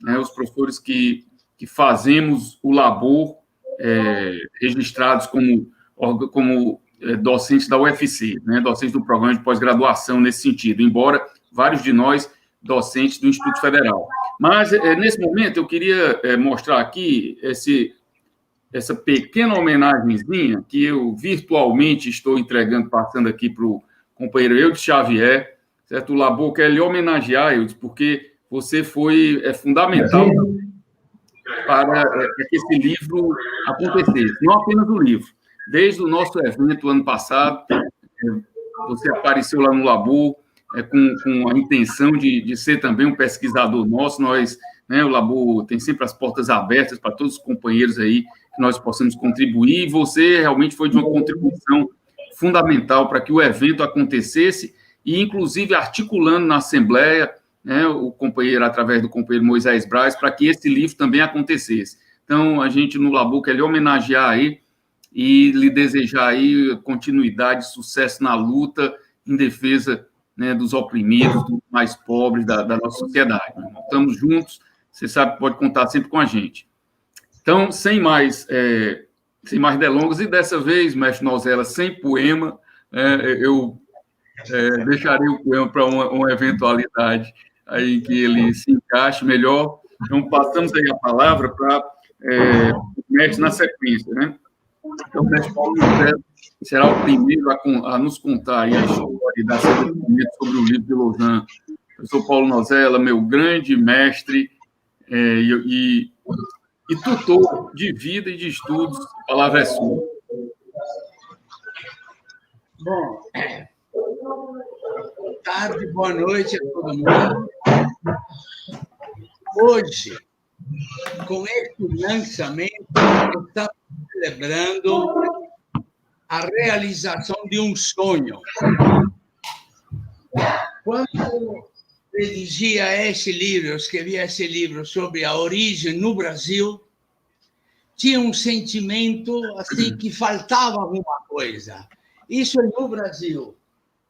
né, os professores que fazemos o labor, registrados como docentes da UFC, né, docentes do programa de pós-graduação nesse sentido, embora vários de nós docentes do Instituto Federal. Mas, nesse momento, eu queria mostrar aqui essa pequena homenagenzinha que eu virtualmente estou entregando, passando aqui para o companheiro Eudes Xavier, certo? O Labor quer lhe homenagear, Eudes, porque você foi fundamental para que esse livro acontecesse. Não apenas o livro. Desde o nosso evento ano passado, você apareceu lá no Labor com a intenção de ser também um pesquisador nosso. Nós, né, o Labor tem sempre as portas abertas para todos os companheiros aí que nós possamos contribuir, e você realmente foi de uma contribuição fundamental para que o evento acontecesse, e inclusive articulando na Assembleia, né, o companheiro, através do companheiro Moisés Braz, para que esse livro também acontecesse. Então, a gente no Labor quer lhe homenagear aí e lhe desejar aí continuidade, sucesso na luta em defesa, né, dos oprimidos, dos mais pobres da nossa sociedade. Estamos juntos, você sabe que pode contar sempre com a gente. Então, sem mais delongas, e dessa vez, mestre Nozella, sem poema, eu deixarei o poema para uma eventualidade aí que ele se encaixe melhor. Então, passamos aí a palavra para o mestre na sequência, né? Então, o mestre Paulo Nozella será o primeiro a nos contar aí a história e dar seu depoimento sobre o livro de Lausanne. Professor Paulo Nozella, meu grande mestre e tutor de vida e de estudos, a palavra é sua. Bom, boa tarde, boa noite a todo mundo. Hoje, com este lançamento, estamos celebrando a realização de um sonho. Quando redigia esse livro, eu escrevia esse livro sobre a origem no Brasil, tinha um sentimento assim que faltava alguma coisa. Isso é no Brasil.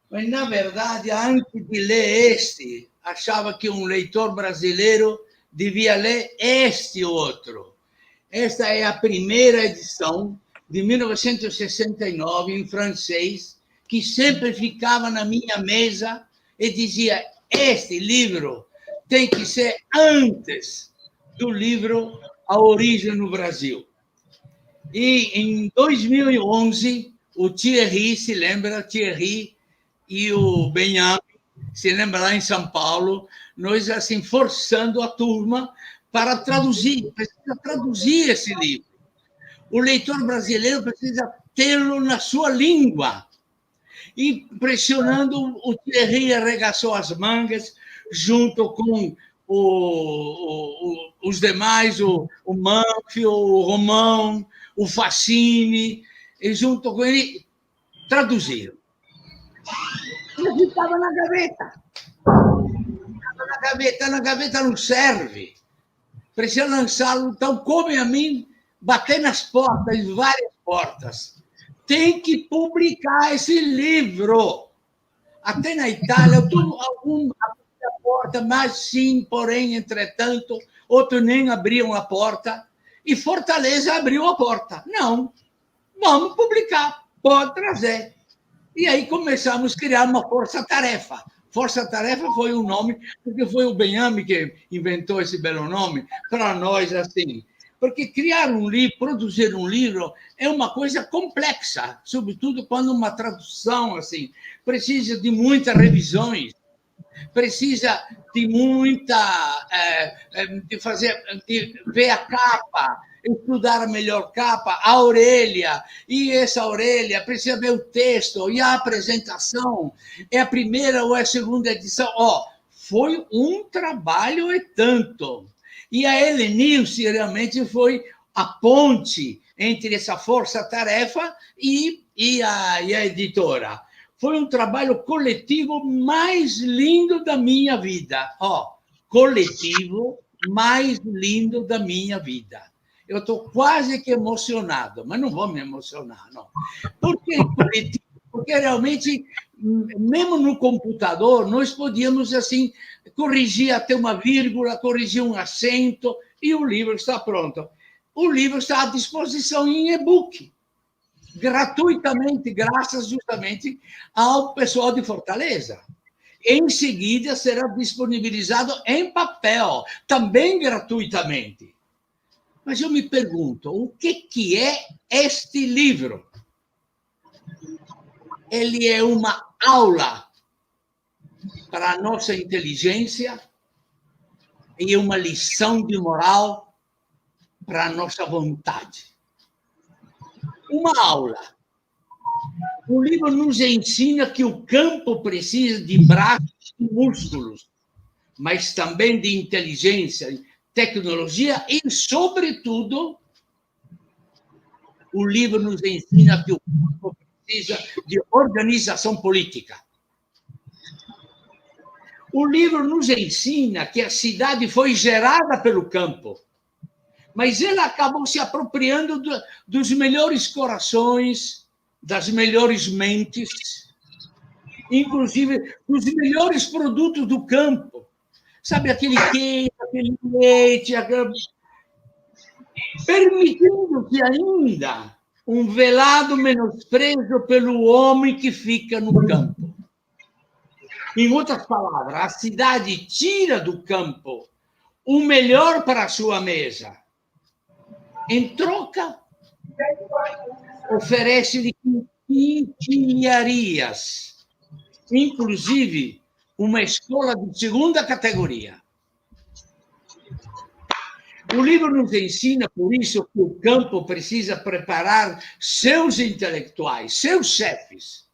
Mas, na verdade, antes de ler este, achava que um leitor brasileiro devia ler este outro. Esta é a primeira edição de 1969, em francês, que sempre ficava na minha mesa e dizia: este livro tem que ser antes do livro A Origem no Brasil. E em 2011, o Thierry, se lembra, Thierry e o Benjamin, se lembra, lá em São Paulo, nós assim forçando a turma para traduzir, precisa traduzir esse livro. O leitor brasileiro precisa tê-lo na sua língua. E pressionando, o Thierry arregaçou as mangas, junto com os demais, o Manfio, o Romão, o Facchini, e junto com ele traduziram. Ele estava na gaveta. Na gaveta não serve. Precisa lançá-lo. Então, como a mim, bater nas portas, várias portas. Tem que publicar esse livro. Até na Itália, eu estou abrindo a porta, mas sim, porém, entretanto, outros nem abriam a porta, e Fortaleza abriu a porta. Não, vamos publicar, pode trazer. E aí começamos a criar uma força-tarefa. Força-tarefa foi um nome, porque foi o Benjamin que inventou esse belo nome, para nós, assim. Porque criar um livro, produzir um livro, é uma coisa complexa, sobretudo quando uma tradução assim precisa de muitas revisões, precisa de muita de ver a capa, estudar a melhor capa, a orelha, e essa orelha precisa ver o texto e a apresentação. É a primeira ou é a segunda edição? Foi um trabalho e tanto. E a Helenilce realmente foi a ponte entre essa força-tarefa e a editora. Foi um trabalho coletivo mais lindo da minha vida. Coletivo mais lindo da minha vida. Eu estou quase que emocionado, mas não vou me emocionar, não. Por que coletivo Porque realmente, mesmo no computador, nós podíamos, assim, corrigir até uma vírgula, corrigir um acento, e o livro está pronto. O livro está à disposição em e-book, gratuitamente, graças justamente ao pessoal de Fortaleza. Em seguida, será disponibilizado em papel, também gratuitamente. Mas eu me pergunto, o que é este livro? Ele é uma aula para a nossa inteligência e uma lição de moral para a nossa vontade. Uma aula. O livro nos ensina que o campo precisa de braços e músculos, mas também de inteligência, tecnologia e, sobretudo, o livro nos ensina que o campo precisa de organização política. O livro nos ensina que a cidade foi gerada pelo campo, mas ela acabou se apropriando dos melhores corações, das melhores mentes, inclusive dos melhores produtos do campo. Sabe, aquele queijo, aquele leite, permitindo-se ainda um velado menosprezo pelo homem que fica no campo. Em outras palavras, a cidade tira do campo o melhor para a sua mesa. Em troca, oferece-lhe quinquilharias, inclusive uma escola de segunda categoria. O livro nos ensina, por isso, que o campo precisa preparar seus intelectuais, seus chefes,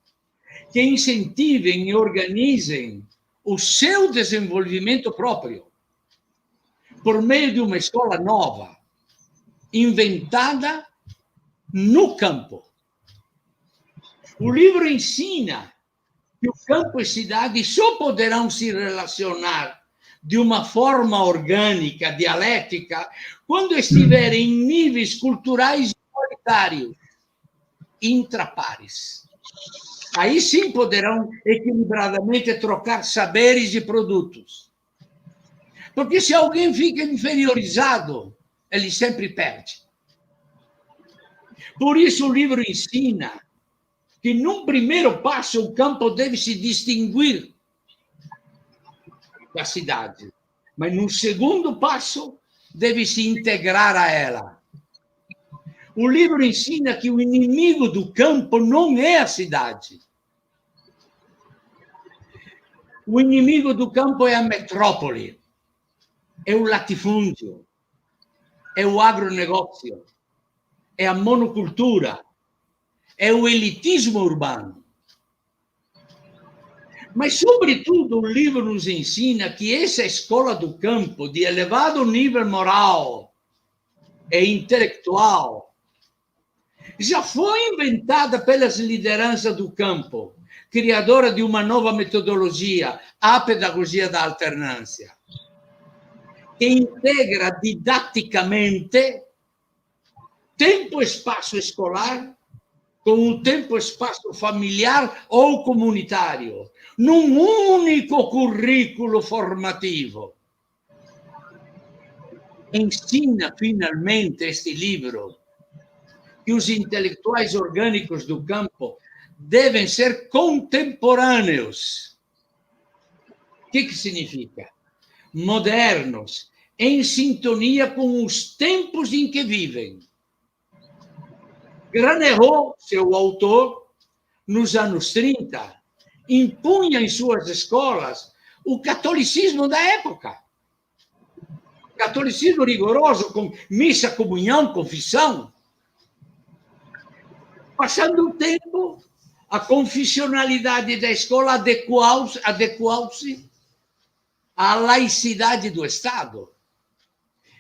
que incentivem e organizem o seu desenvolvimento próprio, por meio de uma escola nova, inventada no campo. O livro ensina que o campo e cidade só poderão se relacionar de uma forma orgânica, dialética, quando estiverem em níveis culturais igualitários, intrapares. Aí sim poderão equilibradamente trocar saberes e produtos. Porque se alguém fica inferiorizado, ele sempre perde. Por isso o livro ensina que, num primeiro passo, o campo deve se distinguir da cidade. Mas, num segundo passo, deve se integrar a ela. O livro ensina que o inimigo do campo não é a cidade. O inimigo do campo é a metrópole, é o latifúndio, é o agronegócio, é a monocultura, é o elitismo urbano. Mas, sobretudo, o livro nos ensina que essa escola do campo, de elevado nível moral e intelectual, já foi inventada pelas lideranças do campo, criadora de uma nova metodologia, a pedagogia da alternância, que integra didaticamente tempo e espaço escolar com o tempo e espaço familiar ou comunitário, num único currículo formativo. Ensina, finalmente, este livro que os intelectuais orgânicos do campo devem ser contemporâneos. O que significa? Modernos, em sintonia com os tempos em que vivem. Granero, seu autor, nos anos 30, impunha em suas escolas o catolicismo da época. Catolicismo rigoroso, com missa, comunhão, confissão. Passando o tempo, a confessionalidade da escola adequou-se à laicidade do Estado.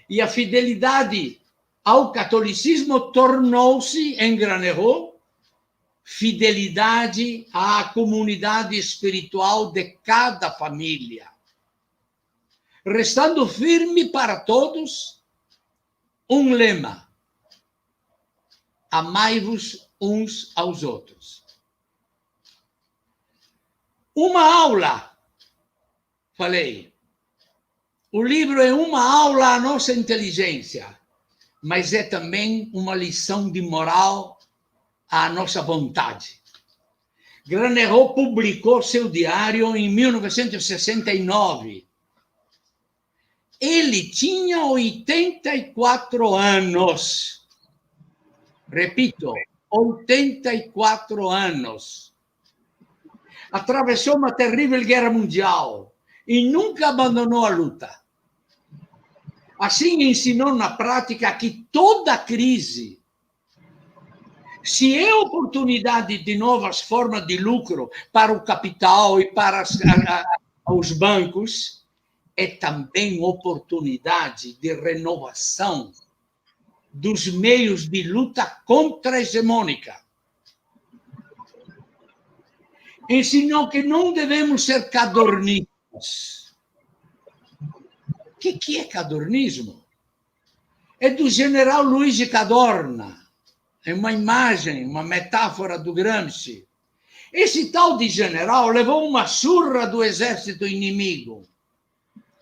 E a fidelidade ao catolicismo tornou-se, em Granero, fidelidade à comunidade espiritual de cada família, restando firme para todos um lema: amai-vos uns aos outros. Uma aula, falei. O livro é uma aula à nossa inteligência, mas é também uma lição de moral à nossa vontade. Granero publicou seu diário em 1969. Ele tinha 84 anos. Repito, 84 anos. Atravessou uma terrível guerra mundial e nunca abandonou a luta. Assim ensinou na prática que toda crise, se é oportunidade de novas formas de lucro para o capital e para os bancos, é também oportunidade de renovação dos meios de luta contra-hegemônica. Ensinou que não devemos ser cadornistas. O que é cadornismo? É do general Luiz de Cadorna. É uma imagem, uma metáfora do Gramsci. Esse tal de general levou uma surra do exército inimigo,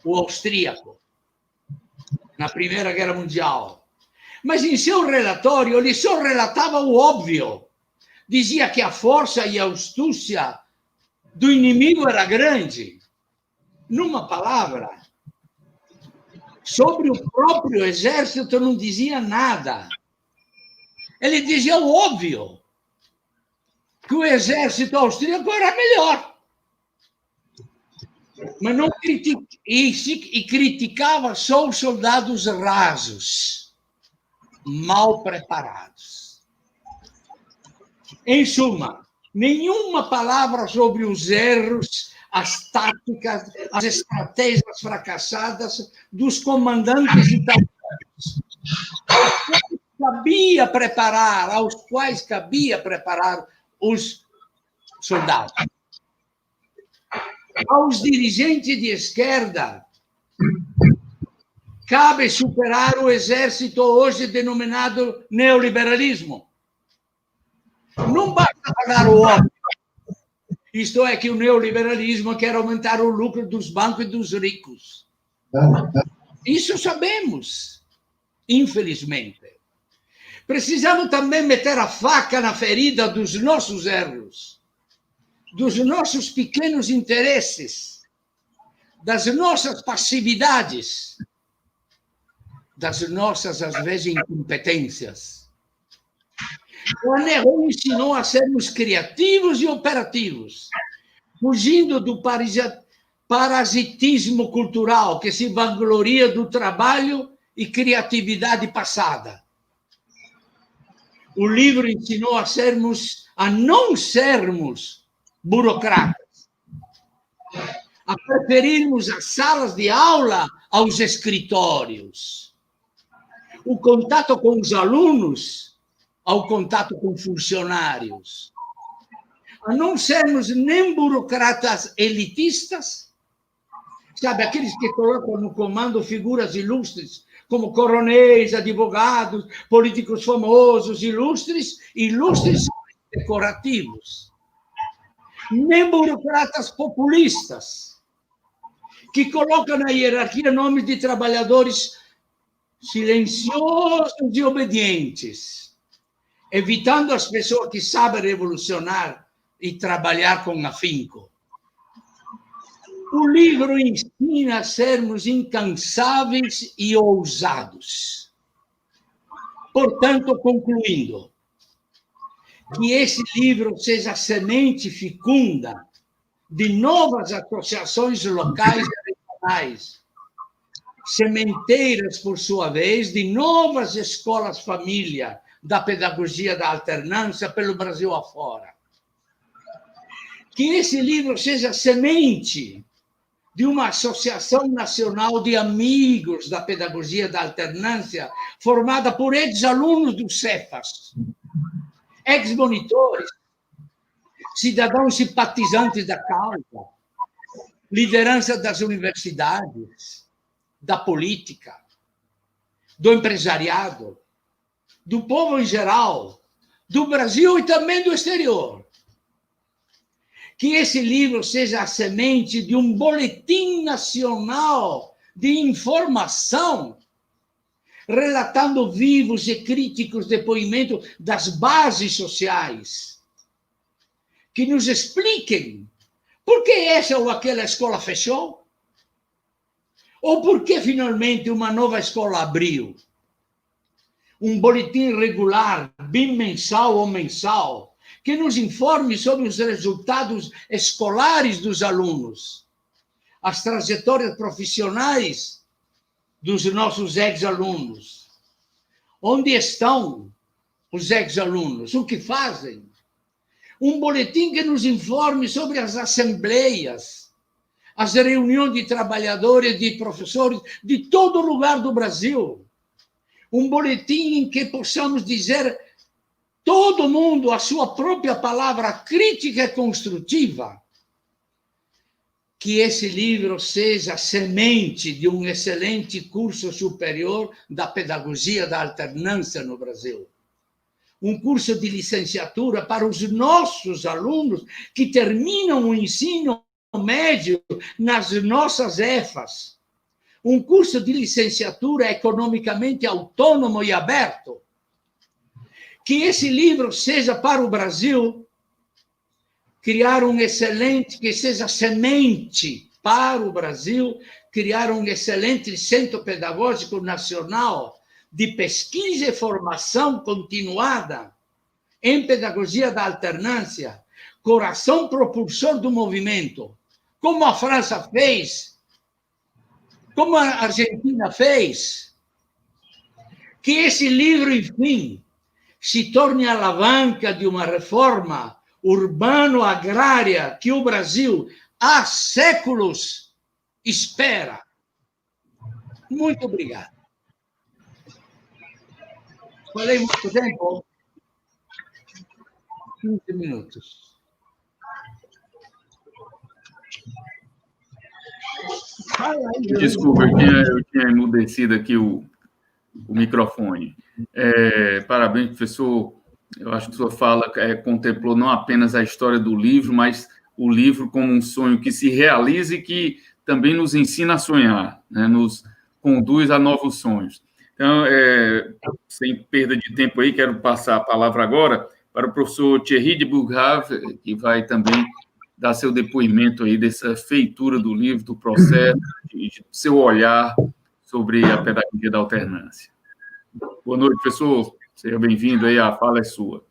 o austríaco, na Primeira Guerra Mundial. Mas em seu relatório, ele só relatava o óbvio. Dizia que a força e a astúcia do inimigo era grande. Numa palavra, sobre o próprio exército não dizia nada. Ele dizia o óbvio, que o exército austríaco era melhor. Mas não criticava só os soldados rasos, mal preparados. Em suma, nenhuma palavra sobre os erros, as táticas, as estratégias fracassadas dos comandantes italianos, aos quais cabia preparar os soldados. Aos dirigentes de esquerda, cabe superar o exército hoje denominado neoliberalismo. Não basta falar o óbvio. Isto é que o neoliberalismo quer aumentar o lucro dos bancos e dos ricos. Isso sabemos, infelizmente. Precisamos também meter a faca na ferida dos nossos erros, dos nossos pequenos interesses, das nossas passividades, das nossas, às vezes, incompetências. Granero ensinou a sermos criativos e operativos, fugindo do parasitismo cultural que se vangloria do trabalho e criatividade passada. O livro ensinou a não sermos burocratas, a preferirmos as salas de aula aos escritórios, o contato com os alunos ao contato com funcionários, a não sermos nem burocratas elitistas, sabe, aqueles que colocam no comando figuras ilustres, como coronéis, advogados, políticos famosos, ilustres decorativos, nem burocratas populistas, que colocam na hierarquia nomes de trabalhadores silenciosos e obedientes, evitando as pessoas que sabem revolucionar e trabalhar com afinco. O livro ensina a sermos incansáveis e ousados. Portanto, concluindo, que esse livro seja semente fecunda de novas associações locais e regionais, sementeiras, por sua vez, de novas escolas-família da pedagogia da alternância pelo Brasil afora. Que esse livro seja semente de uma associação nacional de amigos da pedagogia da alternância, formada por ex-alunos do Cefas, ex-monitores, cidadãos simpatizantes da causa, liderança das universidades, da política, do empresariado, do povo em geral, do Brasil e também do exterior. que esse livro seja a semente de um boletim nacional de informação, relatando vivos e críticos depoimentos das bases sociais, que nos expliquem por que essa ou aquela escola fechou, ou por que finalmente uma nova escola abriu. Um boletim regular, bimensal ou mensal, que nos informe sobre os resultados escolares dos alunos, as trajetórias profissionais dos nossos ex-alunos. Onde estão os ex-alunos? O que fazem? Um boletim que nos informe sobre as assembleias, as reuniões de trabalhadores, de professores, de todo lugar do Brasil. Um boletim em que possamos dizer, todo mundo, a sua própria palavra crítica e construtiva. Que esse livro seja a semente de um excelente curso superior da pedagogia da alternância no Brasil. Um curso de licenciatura para os nossos alunos que terminam o ensino médio nas nossas EFAs. Um curso de licenciatura economicamente autônomo e aberto. Que esse livro seja para o Brasil criar um excelente, que seja semente para o Brasil, criar um excelente centro pedagógico nacional de pesquisa e formação continuada em pedagogia da alternância, coração propulsor do movimento, como a França fez, como a Argentina fez. Que esse livro, enfim, se torne a alavanca de uma reforma urbano-agrária que o Brasil há séculos espera. Muito obrigado. Falei muito tempo? 15 minutos. Desculpa, eu tinha emudecido aqui o microfone. Parabéns, professor. Eu acho que sua fala contemplou não apenas a história do livro, mas o livro como um sonho que se realiza e que também nos ensina a sonhar, né? Nos conduz a novos sonhos. Então, sem perda de tempo aí, quero passar a palavra agora para o professor Thierry de Bourghave, que vai também dar seu depoimento aí dessa feitura do livro, do processo, de seu olhar sobre a pedagogia da alternância. Boa noite, professor. Seja bem-vindo aí, a fala é sua.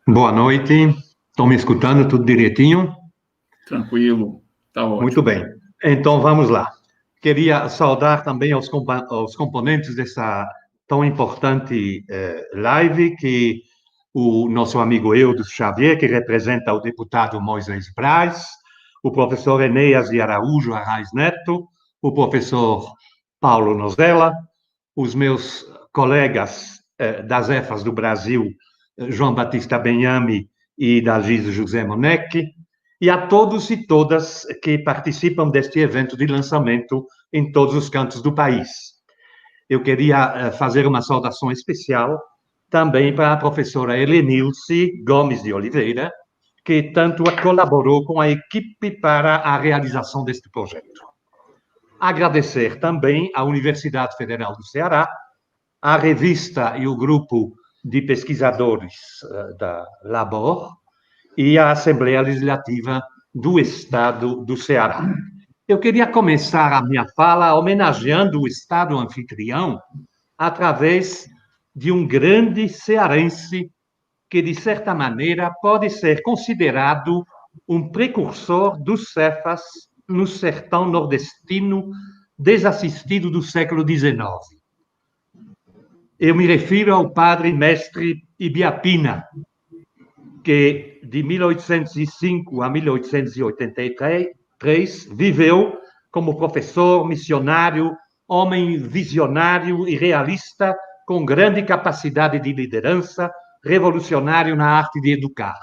Boa noite. Estão me escutando tudo direitinho? Tranquilo, está ótimo. Muito bem. Então, vamos lá. Queria saudar também aos componentes dessa tão importante live, que o nosso amigo Eudo Xavier, que representa o deputado Moisés Braz, o professor Enéas de Araújo Arraes Neto, o professor Paulo Nozella, os meus colegas das EFAs do Brasil, João Batista Benhame e Dalgisa José Monecchi, e a todos e todas que participam deste evento de lançamento em todos os cantos do país. Eu queria fazer uma saudação especial também para a professora Helenilce Gomes de Oliveira, que tanto colaborou com a equipe para a realização deste projeto. Agradecer também à Universidade Federal do Ceará, à revista e o grupo de pesquisadores da Labor e à Assembleia Legislativa do Estado do Ceará. Eu queria começar a minha fala homenageando o Estado anfitrião através de um grande cearense que, de certa maneira, pode ser considerado um precursor dos Cefas no sertão nordestino desassistido do século XIX. Eu me refiro ao padre mestre Ibiapina, que de 1805 a 1883 viveu como professor, missionário, homem visionário e realista, com grande capacidade de liderança, revolucionário na arte de educar.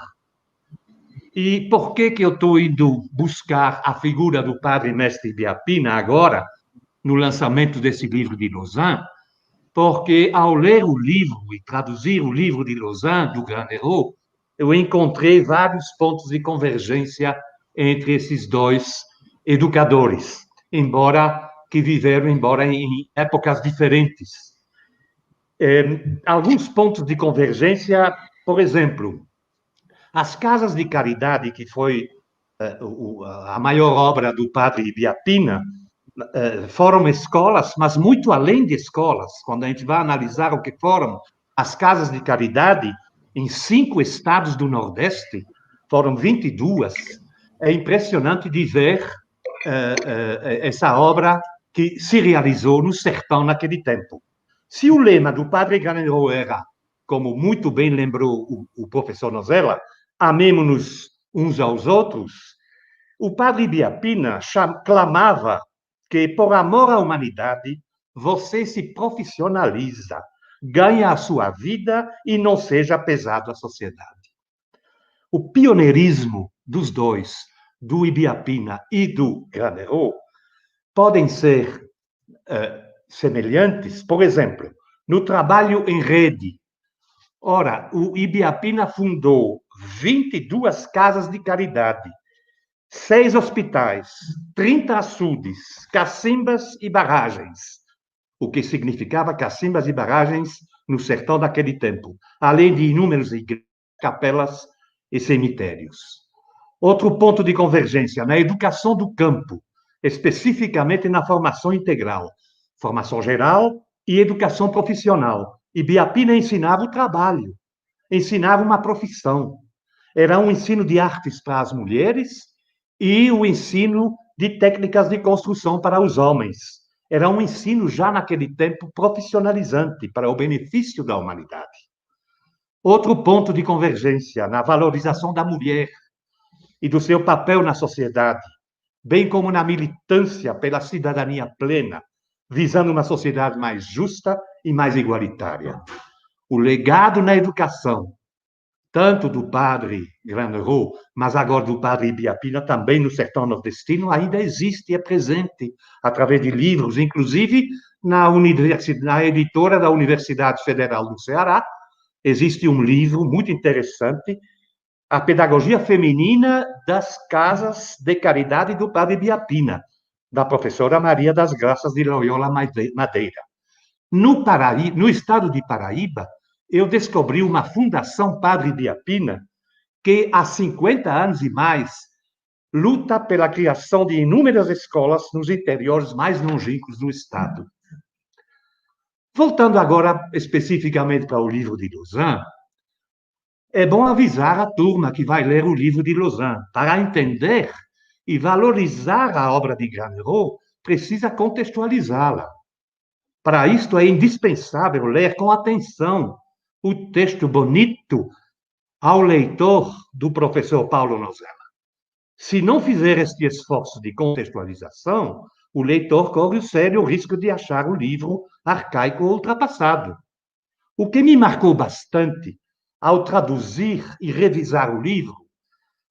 E por que eu estou indo buscar a figura do padre mestre Ibiapina agora, no lançamento desse livro de Lausanne? Porque, ao ler o livro e traduzir o livro de Lausanne, do Grand Hérault, eu encontrei vários pontos de convergência entre esses dois educadores, embora viveram em épocas diferentes. Alguns pontos de convergência, por exemplo, as casas de caridade, que foi a maior obra do padre Ibiapina, foram escolas, mas muito além de escolas. Quando a gente vai analisar o que foram as casas de caridade em 5 estados do Nordeste, foram 22. É impressionante de ver essa obra que se realizou no sertão naquele tempo. Se o lema do padre Granerot era, como muito bem lembrou o professor Nozella, amemo-nos uns aos outros, o padre Ibiapina clamava que, por amor à humanidade, você se profissionaliza, ganha a sua vida e não seja pesado à sociedade. O pioneirismo dos dois, do Ibiapina e do Granerot, podem ser semelhantes, por exemplo, no trabalho em rede. Ora, o Ibiapina fundou 22 casas de caridade, 6 hospitais, 30 açudes, cacimbas e barragens, o que significava cacimbas e barragens no sertão daquele tempo, além de inúmeras igrejas, capelas e cemitérios. Outro ponto de convergência, na educação do campo, especificamente na formação integral, formação geral e educação profissional. Ibiapina ensinava o trabalho, ensinava uma profissão. Era um ensino de artes para as mulheres e o ensino de técnicas de construção para os homens. Era um ensino já naquele tempo profissionalizante para o benefício da humanidade. Outro ponto de convergência na valorização da mulher e do seu papel na sociedade, bem como na militância pela cidadania plena, visando uma sociedade mais justa e mais igualitária. O legado na educação, tanto do padre Granerot, mas agora do padre Ibiapina, também no sertão nordestino, ainda existe e é presente através de livros, inclusive na editora da Universidade Federal do Ceará, existe um livro muito interessante, A Pedagogia Feminina das Casas de Caridade do padre Ibiapina, da professora Maria das Graças de Loyola Madeira. No estado de Paraíba, eu descobri uma fundação Padre Ibiapina que, há 50 anos e mais, luta pela criação de inúmeras escolas nos interiores mais longínquos do estado. Voltando agora especificamente para o livro de Lausanne, é bom avisar a turma que vai ler o livro de Lausanne. Para entender e valorizar a obra de Granerot, precisa contextualizá-la. Para isto é indispensável ler com atenção o texto bonito ao leitor do professor Paulo Nozella. Se não fizer este esforço de contextualização, o leitor corre o sério risco de achar o livro arcaico ou ultrapassado. O que me marcou bastante ao traduzir e revisar o livro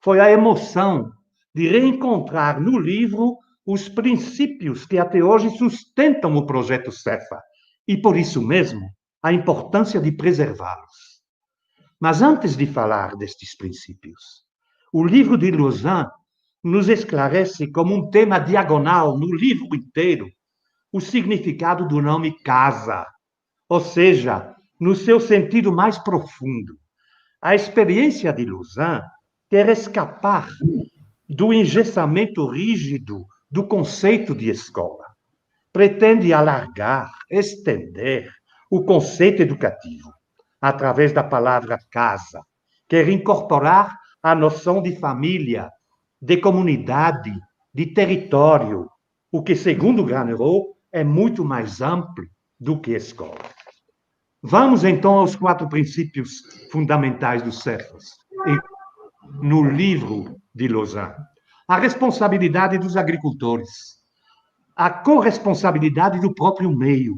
foi a emoção de reencontrar no livro os princípios que até hoje sustentam o projeto Cefa e, por isso mesmo, a importância de preservá-los. Mas antes de falar destes princípios, o livro de Lausanne nos esclarece como um tema diagonal no livro inteiro o significado do nome casa, ou seja, no seu sentido mais profundo. A experiência de Lausanne quer escapar do engessamento rígido do conceito de escola. Pretende alargar, estender o conceito educativo através da palavra casa. Quer incorporar a noção de família, de comunidade, de território, o que, segundo Granerot, é muito mais amplo do que escola. Vamos, então, aos 4 princípios fundamentais do Cefas, no livro de Lausanne. A responsabilidade dos agricultores, a corresponsabilidade do próprio meio,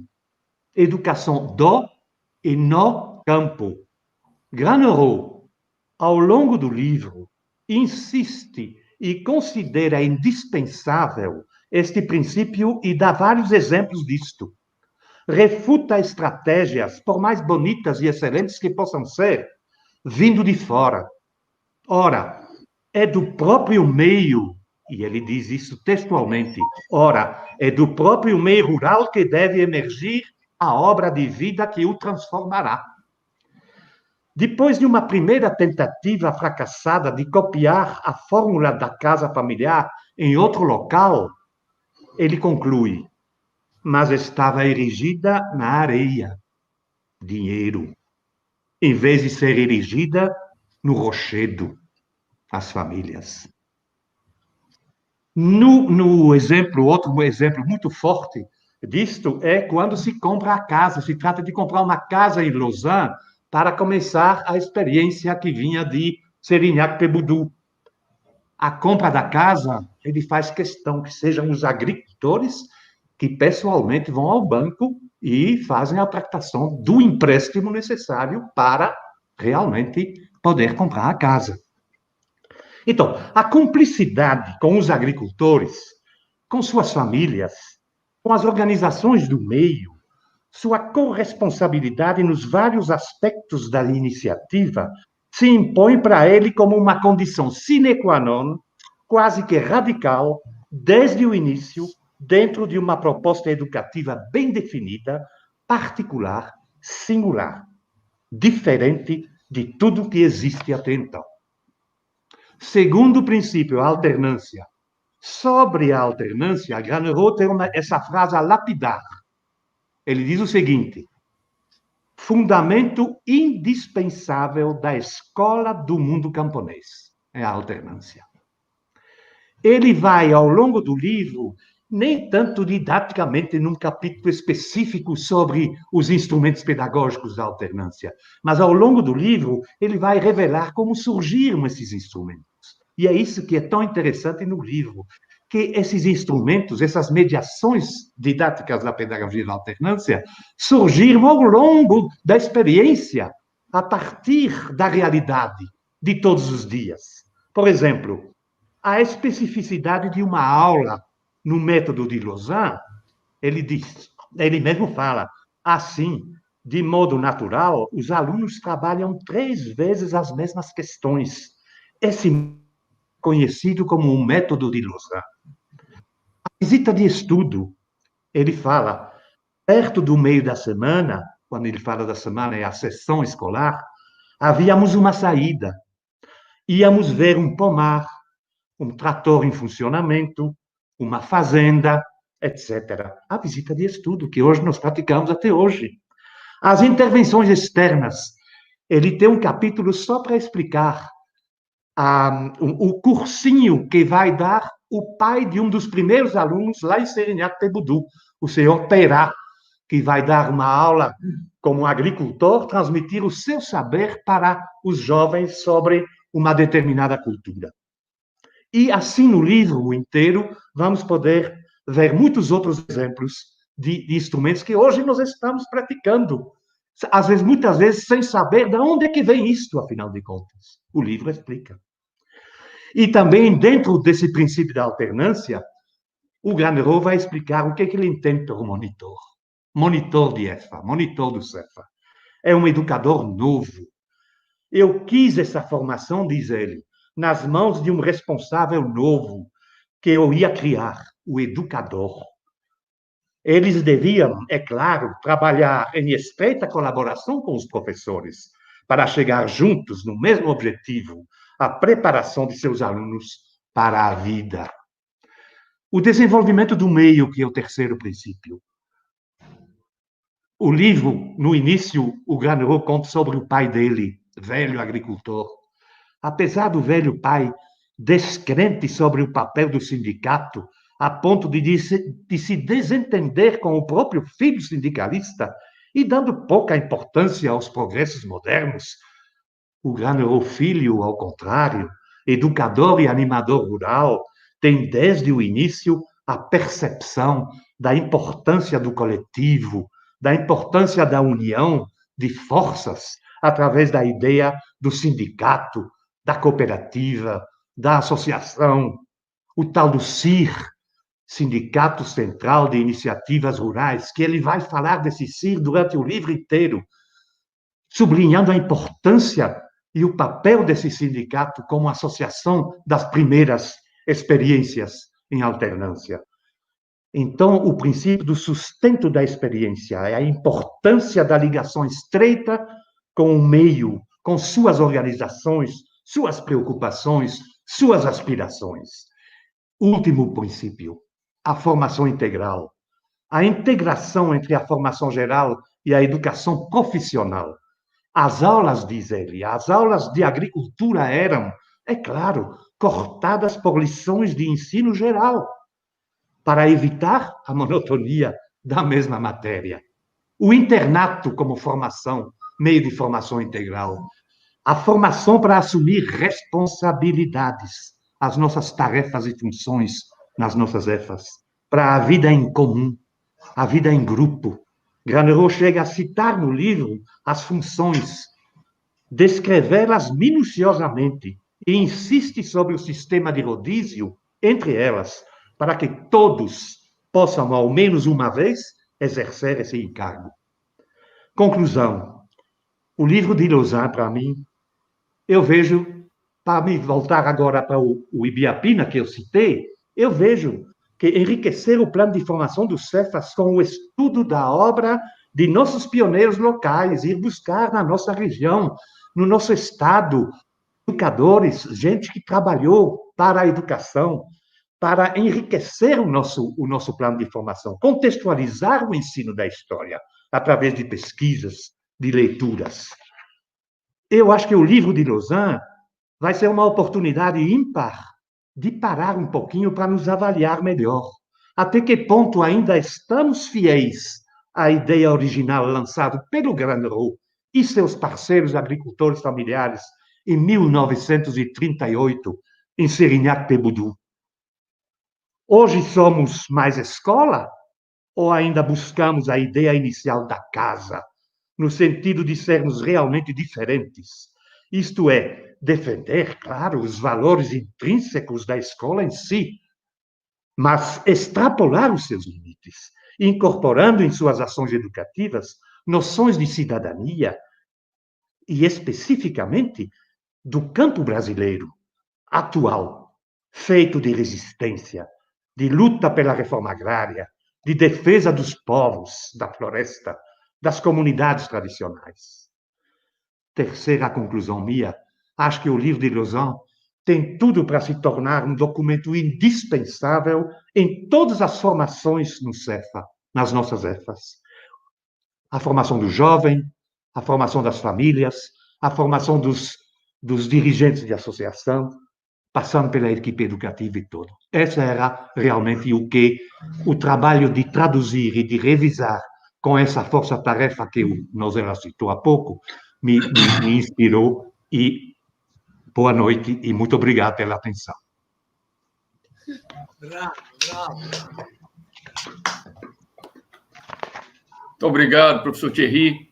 educação do e no campo. Granerot, ao longo do livro, insiste e considera indispensável este princípio e dá vários exemplos disto. Refuta estratégias, por mais bonitas e excelentes que possam ser, vindo de fora, Ora, é do próprio meio, e ele diz isso textualmente, ora, é do próprio meio rural que deve emergir a obra de vida que o transformará. Depois de uma primeira tentativa fracassada de copiar a fórmula da casa familiar em outro local, ele conclui, mas estava erigida na areia, dinheiro, em vez de ser erigida no rochedo, as famílias. No exemplo, outro exemplo muito forte disto é quando se compra a casa, se trata de comprar uma casa em Lausanne para começar a experiência que vinha de Serignac-Péboudou. A compra da casa, ele faz questão que sejam os agricultores que pessoalmente vão ao banco e fazem a tratação do empréstimo necessário para realmente poder comprar a casa. Então, a cumplicidade com os agricultores, com suas famílias, com as organizações do meio, sua corresponsabilidade nos vários aspectos da iniciativa se impõe para ele como uma condição sine qua non, quase que radical, desde o início, dentro de uma proposta educativa bem definida, particular, singular, diferente de tudo que existe até então. Segundo princípio, a alternância. Sobre a alternância, Granerot tem essa frase a lapidar. Ele diz o seguinte: fundamento indispensável da escola do mundo camponês é a alternância. Ele vai, ao longo do livro, nem tanto didaticamente num capítulo específico sobre os instrumentos pedagógicos da alternância, mas ao longo do livro ele vai revelar como surgiram esses instrumentos. E é isso que é tão interessante no livro, que esses instrumentos, essas mediações didáticas da pedagogia da alternância, surgiram ao longo da experiência, a partir da realidade de todos os dias. Por exemplo, a especificidade de uma aula no método de Lausanne, ele mesmo fala, assim, de modo natural, os alunos trabalham 3 vezes as mesmas questões. Esse conhecido como o método de Lausanne. A visita de estudo, ele fala, perto do meio da semana, quando ele fala da semana é a sessão escolar, havíamos uma saída. Íamos ver um pomar, um trator em funcionamento, uma fazenda, etc. A visita de estudo, que hoje nós praticamos até hoje. As intervenções externas, ele tem um capítulo só para explicar o cursinho que vai dar o pai de um dos primeiros alunos lá em Serignac-Péboudou, o senhor Perrat, que vai dar uma aula como agricultor, transmitir o seu saber para os jovens sobre uma determinada cultura. E assim no livro inteiro vamos poder ver muitos outros exemplos de instrumentos que hoje nós estamos praticando, às vezes, muitas vezes, sem saber de onde é que vem isto, afinal de contas. O livro explica. E também, dentro desse princípio da alternância, o Granerot vai explicar o que é que ele entende por monitor. Monitor de EFA, monitor do CEFA. É um educador novo. Eu quis essa formação, diz ele, nas mãos de um responsável novo que eu ia criar, o educador. Eles deviam, é claro, trabalhar em estreita colaboração com os professores para chegar juntos no mesmo objetivo, a preparação de seus alunos para a vida. O desenvolvimento do meio, que é o terceiro princípio. O livro, no início, o Granerot conta sobre o pai dele, velho agricultor. Apesar do velho pai descrente sobre o papel do sindicato, a ponto de se desentender com o próprio filho sindicalista e dando pouca importância aos progressos modernos, o Granerot filho, ao contrário, educador e animador rural, tem desde o início a percepção da importância do coletivo, da importância da união de forças através da ideia do sindicato, da cooperativa, da associação, o tal do CIR, Sindicato Central de Iniciativas Rurais, que ele vai falar desse CIR durante o livro inteiro, sublinhando a importância e o papel desse sindicato como associação das primeiras experiências em alternância. Então, o princípio do sustento da experiência é a importância da ligação estreita com o meio, com suas organizações, suas preocupações, suas aspirações. Último princípio, a formação integral. A integração entre a formação geral e a educação profissional. As aulas, diz ele, as aulas de agricultura eram, é claro, cortadas por lições de ensino geral, para evitar a monotonia da mesma matéria. O internato como formação, meio de formação integral. A formação para assumir responsabilidades, as nossas tarefas e funções nas nossas EFAs, para a vida em comum, a vida em grupo. Granerot chega a citar no livro as funções, descrevê-las minuciosamente e insiste sobre o sistema de rodízio entre elas, para que todos possam, ao menos uma vez, exercer esse encargo. Conclusão. O livro de Lausanne, para mim, eu vejo, para me voltar agora para o Ibiapina, que eu citei, eu vejo que enriquecer o plano de formação do Cefas com o estudo da obra de nossos pioneiros locais, ir buscar na nossa região, no nosso estado, educadores, gente que trabalhou para a educação, para enriquecer o nosso plano de formação, contextualizar o ensino da história através de pesquisas, de leituras. Eu acho que o livro de Lausanne vai ser uma oportunidade ímpar de parar um pouquinho para nos avaliar melhor. Até que ponto ainda estamos fiéis à ideia original lançada pelo Granerot e seus parceiros agricultores familiares em 1938, em Serignac-Péboutou. Hoje somos mais escola ou ainda buscamos a ideia inicial da casa, no sentido de sermos realmente diferentes? Isto é, defender, claro, os valores intrínsecos da escola em si, mas extrapolar os seus limites, incorporando em suas ações educativas noções de cidadania e, especificamente, do campo brasileiro atual, feito de resistência, de luta pela reforma agrária, de defesa dos povos, da floresta, das comunidades tradicionais. Terceira conclusão minha, acho que o livro de Lausanne tem tudo para se tornar um documento indispensável em todas as formações no Cefa, nas nossas EFAs. A formação do jovem, a formação das famílias, a formação dos dirigentes de associação, passando pela equipe educativa e tudo. Essa era realmente o trabalho de traduzir e de revisar com essa força-tarefa que o Nozella citou há pouco, me inspirou. E boa noite e muito obrigado pela atenção. Bravo, bravo. Muito obrigado, professor Thierry.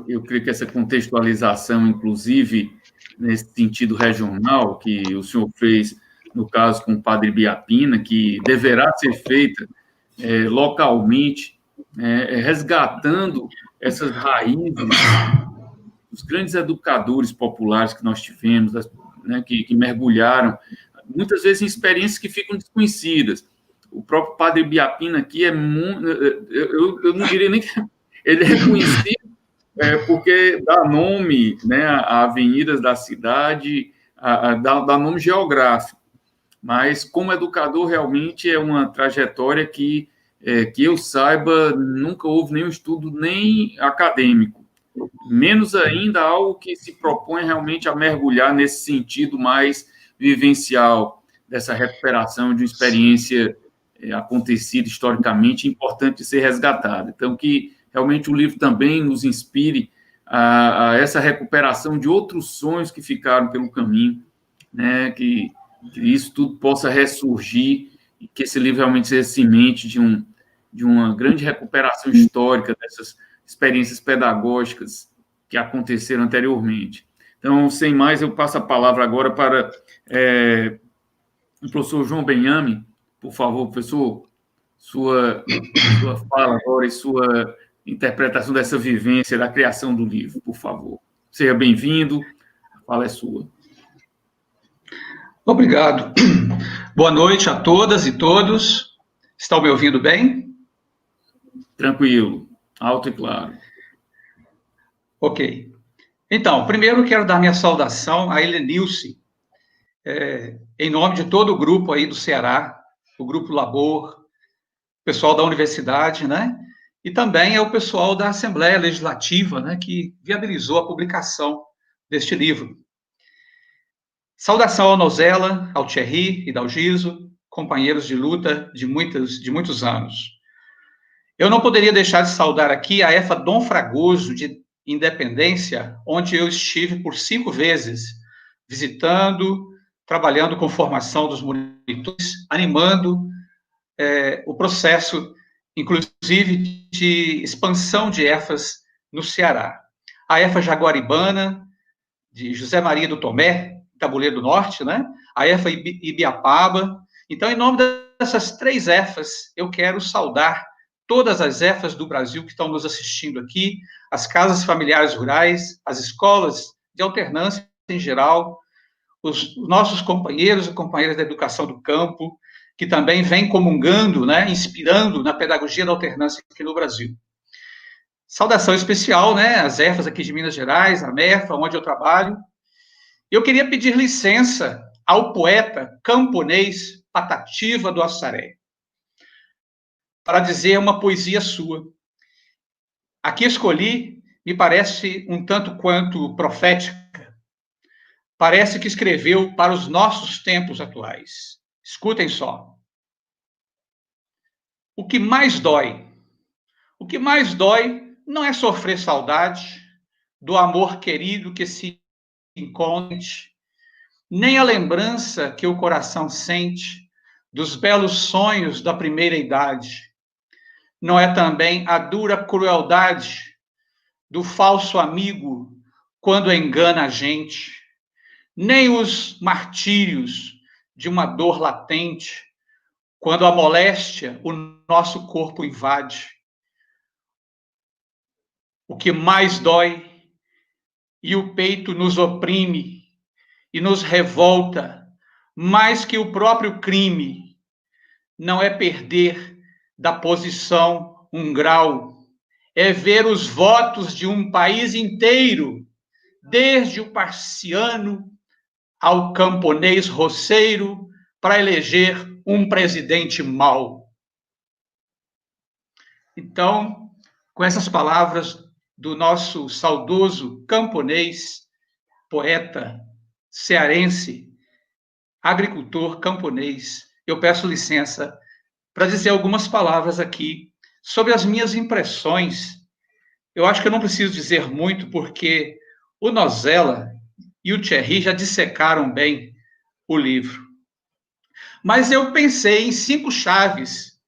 Eu creio que essa contextualização, inclusive, nesse sentido regional, que o senhor fez, no caso, com o padre Ibiapina, que deverá ser feita localmente, resgatando essas raízes dos grandes educadores populares que nós tivemos, que mergulharam, muitas vezes em experiências que ficam desconhecidas. O próprio padre Ibiapina aqui eu não diria nem que ele é conhecido, porque dá nome, a avenidas da cidade, dá nome geográfico. Mas, como educador, realmente é uma trajetória que eu saiba, nunca houve nenhum estudo nem acadêmico. Menos ainda algo que se propõe realmente a mergulhar nesse sentido mais vivencial, dessa recuperação de uma experiência acontecida historicamente, importante de ser resgatada. Então, que realmente o livro também nos inspire a essa recuperação de outros sonhos que ficaram pelo caminho, que isso tudo possa ressurgir e que esse livro realmente seja semente de uma grande recuperação histórica dessas experiências pedagógicas que aconteceram anteriormente. Então, sem mais, eu passo a palavra agora para o professor João Benhame. Por favor, professor, sua fala agora e sua interpretação dessa vivência da criação do livro, por favor. Seja bem-vindo, a fala é sua. Obrigado. Boa noite a todas e todos. Estão me ouvindo bem? Tranquilo, alto e claro. Ok. Então, primeiro quero dar minha saudação a Helenilce, em nome de todo o grupo aí do Ceará, o Grupo Labor, pessoal da universidade, né? E também é o pessoal da Assembleia Legislativa, né, que viabilizou a publicação deste livro. Saudação ao Nozella, ao Thierry e ao Giso, companheiros de luta de muitos anos. Eu não poderia deixar de saudar aqui a EFA Dom Fragoso, de Independência, onde eu estive por 5 vezes, visitando, trabalhando com formação dos monitores, animando o processo, inclusive, de expansão de EFAs no Ceará. A EFA Jaguaribana, de José Maria do Tomé, Tabuleiro do Norte, né? A EFA Ibiapaba. Então, em nome dessas 3 EFAs, eu quero saudar todas as EFAs do Brasil que estão nos assistindo aqui, as casas familiares rurais, as escolas de alternância em geral, os nossos companheiros e companheiras da educação do campo, que também vêm comungando, né, inspirando na pedagogia da alternância aqui no Brasil. Saudação especial, né, às EFAs aqui de Minas Gerais, a MEFA, onde eu trabalho. Eu queria pedir licença ao poeta camponês Patativa do Assaré, para dizer uma poesia sua. Aqui escolhi, me parece um tanto quanto profética. Parece que escreveu para os nossos tempos atuais. Escutem só. O que mais dói? O que mais dói não é sofrer saudade do amor querido que se encontre, nem a lembrança que o coração sente dos belos sonhos da primeira idade. Não é também a dura crueldade do falso amigo quando engana a gente, nem os martírios de uma dor latente quando a moléstia o nosso corpo invade. O que mais dói e o peito nos oprime e nos revolta mais que o próprio crime, não é perder da posição um grau, é ver os votos de um país inteiro, desde o parciano ao camponês roceiro, para eleger um presidente mau. Então, com essas palavras do nosso saudoso camponês, poeta cearense, agricultor camponês, eu peço licença para dizer algumas palavras aqui sobre as minhas impressões. Eu acho que eu não preciso dizer muito, porque o Nozella e o Thierry já dissecaram bem o livro. Mas eu pensei em 5 chaves,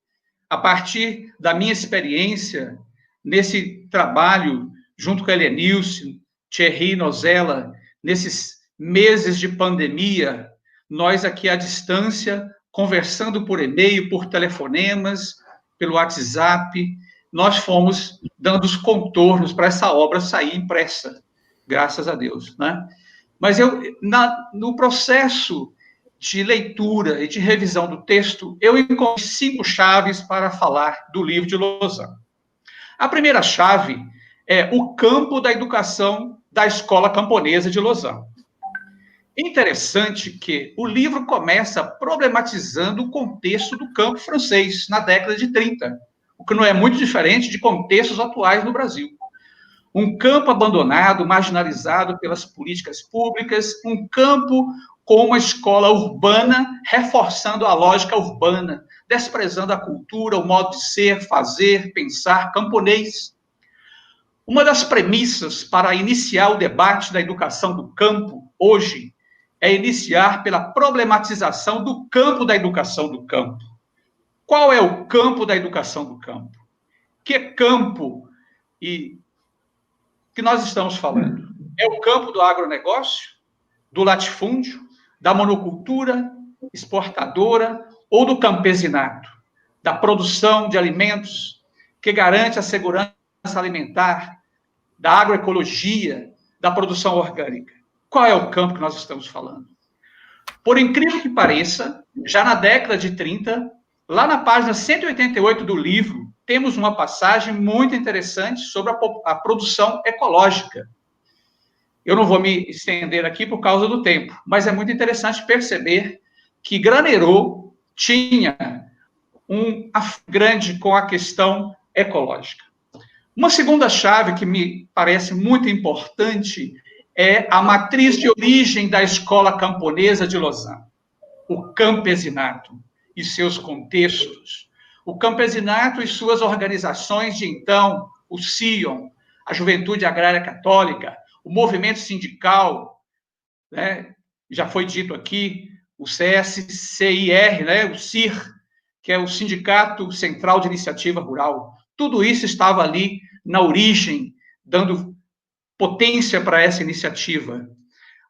a partir da minha experiência nesse trabalho, junto com a Helenilce, Thierry, Nozella, nesses meses de pandemia, nós aqui à distância, conversando por e-mail, por telefonemas, pelo WhatsApp, nós fomos dando os contornos para essa obra sair impressa, graças a Deus, né? Mas no processo de leitura e de revisão do texto, eu encontrei 5 chaves para falar do livro de Lausanne. A primeira chave é o campo da educação da Escola Camponesa de Lausanne. Interessante que o livro começa problematizando o contexto do campo francês na década de 30, o que não é muito diferente de contextos atuais no Brasil. Um campo abandonado, marginalizado pelas políticas públicas, um campo com uma escola urbana, reforçando a lógica urbana, desprezando a cultura, o modo de ser, fazer, pensar camponês. Uma das premissas para iniciar o debate da educação do campo, hoje, é iniciar pela problematização do campo da educação do campo. Qual é o campo da educação do campo? Que campo que nós estamos falando? É o campo do agronegócio, do latifúndio, da monocultura exportadora ou do campesinato, da produção de alimentos que garante a segurança alimentar, da agroecologia, da produção orgânica. Qual é o campo que nós estamos falando? Por incrível que pareça, já na década de 30, lá na página 188 do livro, temos uma passagem muito interessante sobre a produção ecológica. Eu não vou me estender aqui por causa do tempo, mas é muito interessante perceber que Granerot tinha um grande com a questão ecológica. Uma segunda chave que me parece muito importante é a matriz de origem da escola camponesa de Lausanne, o campesinato e seus contextos. O campesinato e suas organizações de então, o Sion, a Juventude Agrária Católica, o movimento sindical, né, já foi dito aqui, o CSCIR, né, o CIR, que é o Sindicato Central de Iniciativa Rural. Tudo isso estava ali na origem, dando potência para essa iniciativa.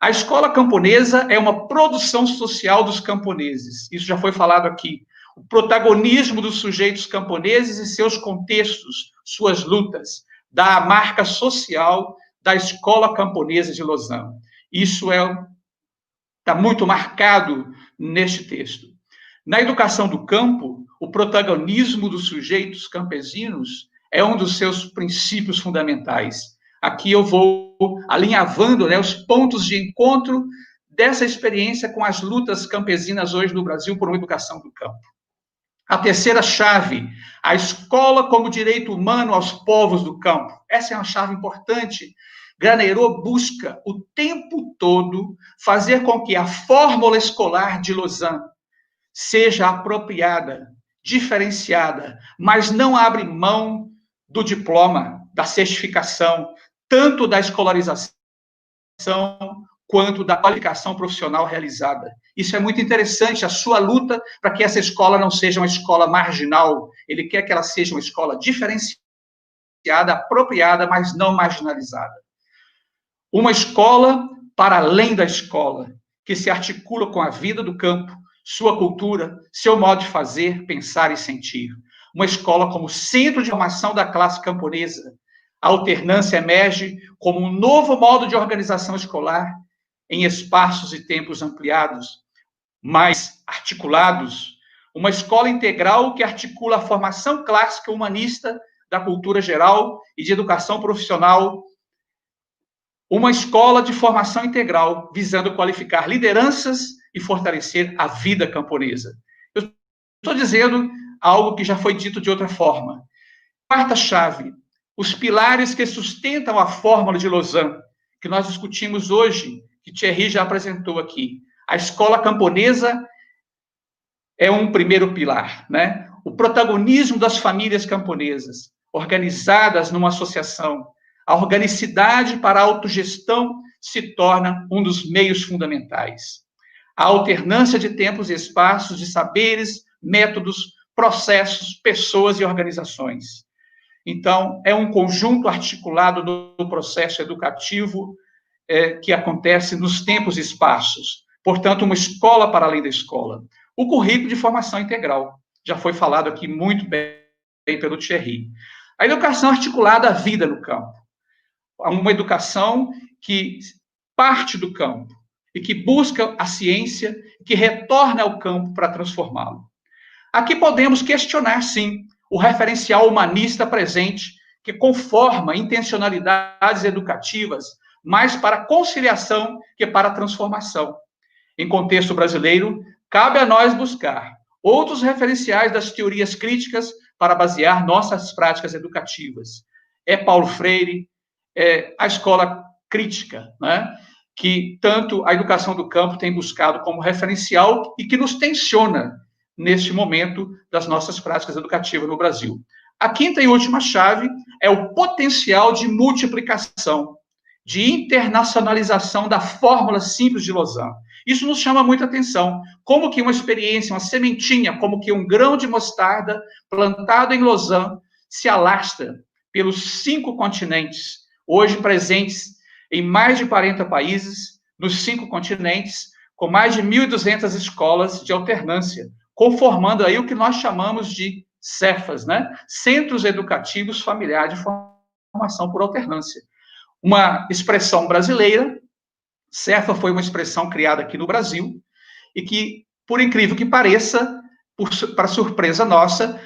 A escola camponesa é uma produção social dos camponeses. Isso já foi falado aqui. O protagonismo dos sujeitos camponeses e seus contextos, suas lutas, dá a marca social da escola camponesa de Lausanne. Isso está muito marcado neste texto. Na educação do campo, o protagonismo dos sujeitos campesinos é um dos seus princípios fundamentais. Aqui eu vou alinhavando, né, os pontos de encontro dessa experiência com as lutas campesinas hoje no Brasil por uma educação do campo. A terceira chave, a escola como direito humano aos povos do campo. Essa é uma chave importante. Granerot busca o tempo todo fazer com que a fórmula escolar de Lausanne seja apropriada, diferenciada, mas não abre mão do diploma, da certificação, tanto da escolarização quanto da qualificação profissional realizada. Isso é muito interessante, a sua luta para que essa escola não seja uma escola marginal. Ele quer que ela seja uma escola diferenciada, apropriada, mas não marginalizada. Uma escola para além da escola, que se articula com a vida do campo, sua cultura, seu modo de fazer, pensar e sentir. Uma escola como centro de formação da classe camponesa. A alternância emerge como um novo modo de organização escolar em espaços e tempos ampliados, mais articulados. Uma escola integral que articula a formação clássica humanista da cultura geral e de educação profissional. Uma escola de formação integral, visando qualificar lideranças e fortalecer a vida camponesa. Eu estou dizendo algo que já foi dito de outra forma. Quarta chave, os pilares que sustentam a fórmula de Lausanne, que nós discutimos hoje, que Thierry já apresentou aqui. A escola camponesa é um primeiro pilar, né? O protagonismo das famílias camponesas, organizadas numa associação. A organicidade para a autogestão se torna um dos meios fundamentais. A alternância de tempos e espaços, de saberes, métodos, processos, pessoas e organizações. Então, é um conjunto articulado no processo educativo que acontece nos tempos e espaços. Portanto, uma escola para além da escola. O currículo de formação integral. Já foi falado aqui muito bem pelo Thierry. A educação articulada à vida no campo. Uma educação que parte do campo e que busca a ciência, que retorna ao campo para transformá-lo. Aqui podemos questionar, sim, o referencial humanista presente, que conforma intencionalidades educativas mais para conciliação que para transformação. Em contexto brasileiro, cabe a nós buscar outros referenciais das teorias críticas para basear nossas práticas educativas. É Paulo Freire, a escola crítica, né, que tanto a educação do campo tem buscado como referencial e que nos tensiona neste momento das nossas práticas educativas no Brasil. A quinta e última chave é o potencial de multiplicação, de internacionalização da fórmula simples de Lausanne. Isso nos chama muita atenção. Como que uma experiência, uma sementinha, como que um grão de mostarda plantado em Lausanne se alastra pelos 5 continentes, hoje presentes em mais de 40 países, nos 5 continentes, com mais de 1.200 escolas de alternância, conformando aí o que nós chamamos de CEFAs, né? Centros Educativos Familiares de formação por alternância. Uma expressão brasileira, Cefa foi uma expressão criada aqui no Brasil, e que, por incrível que pareça, para surpresa nossa,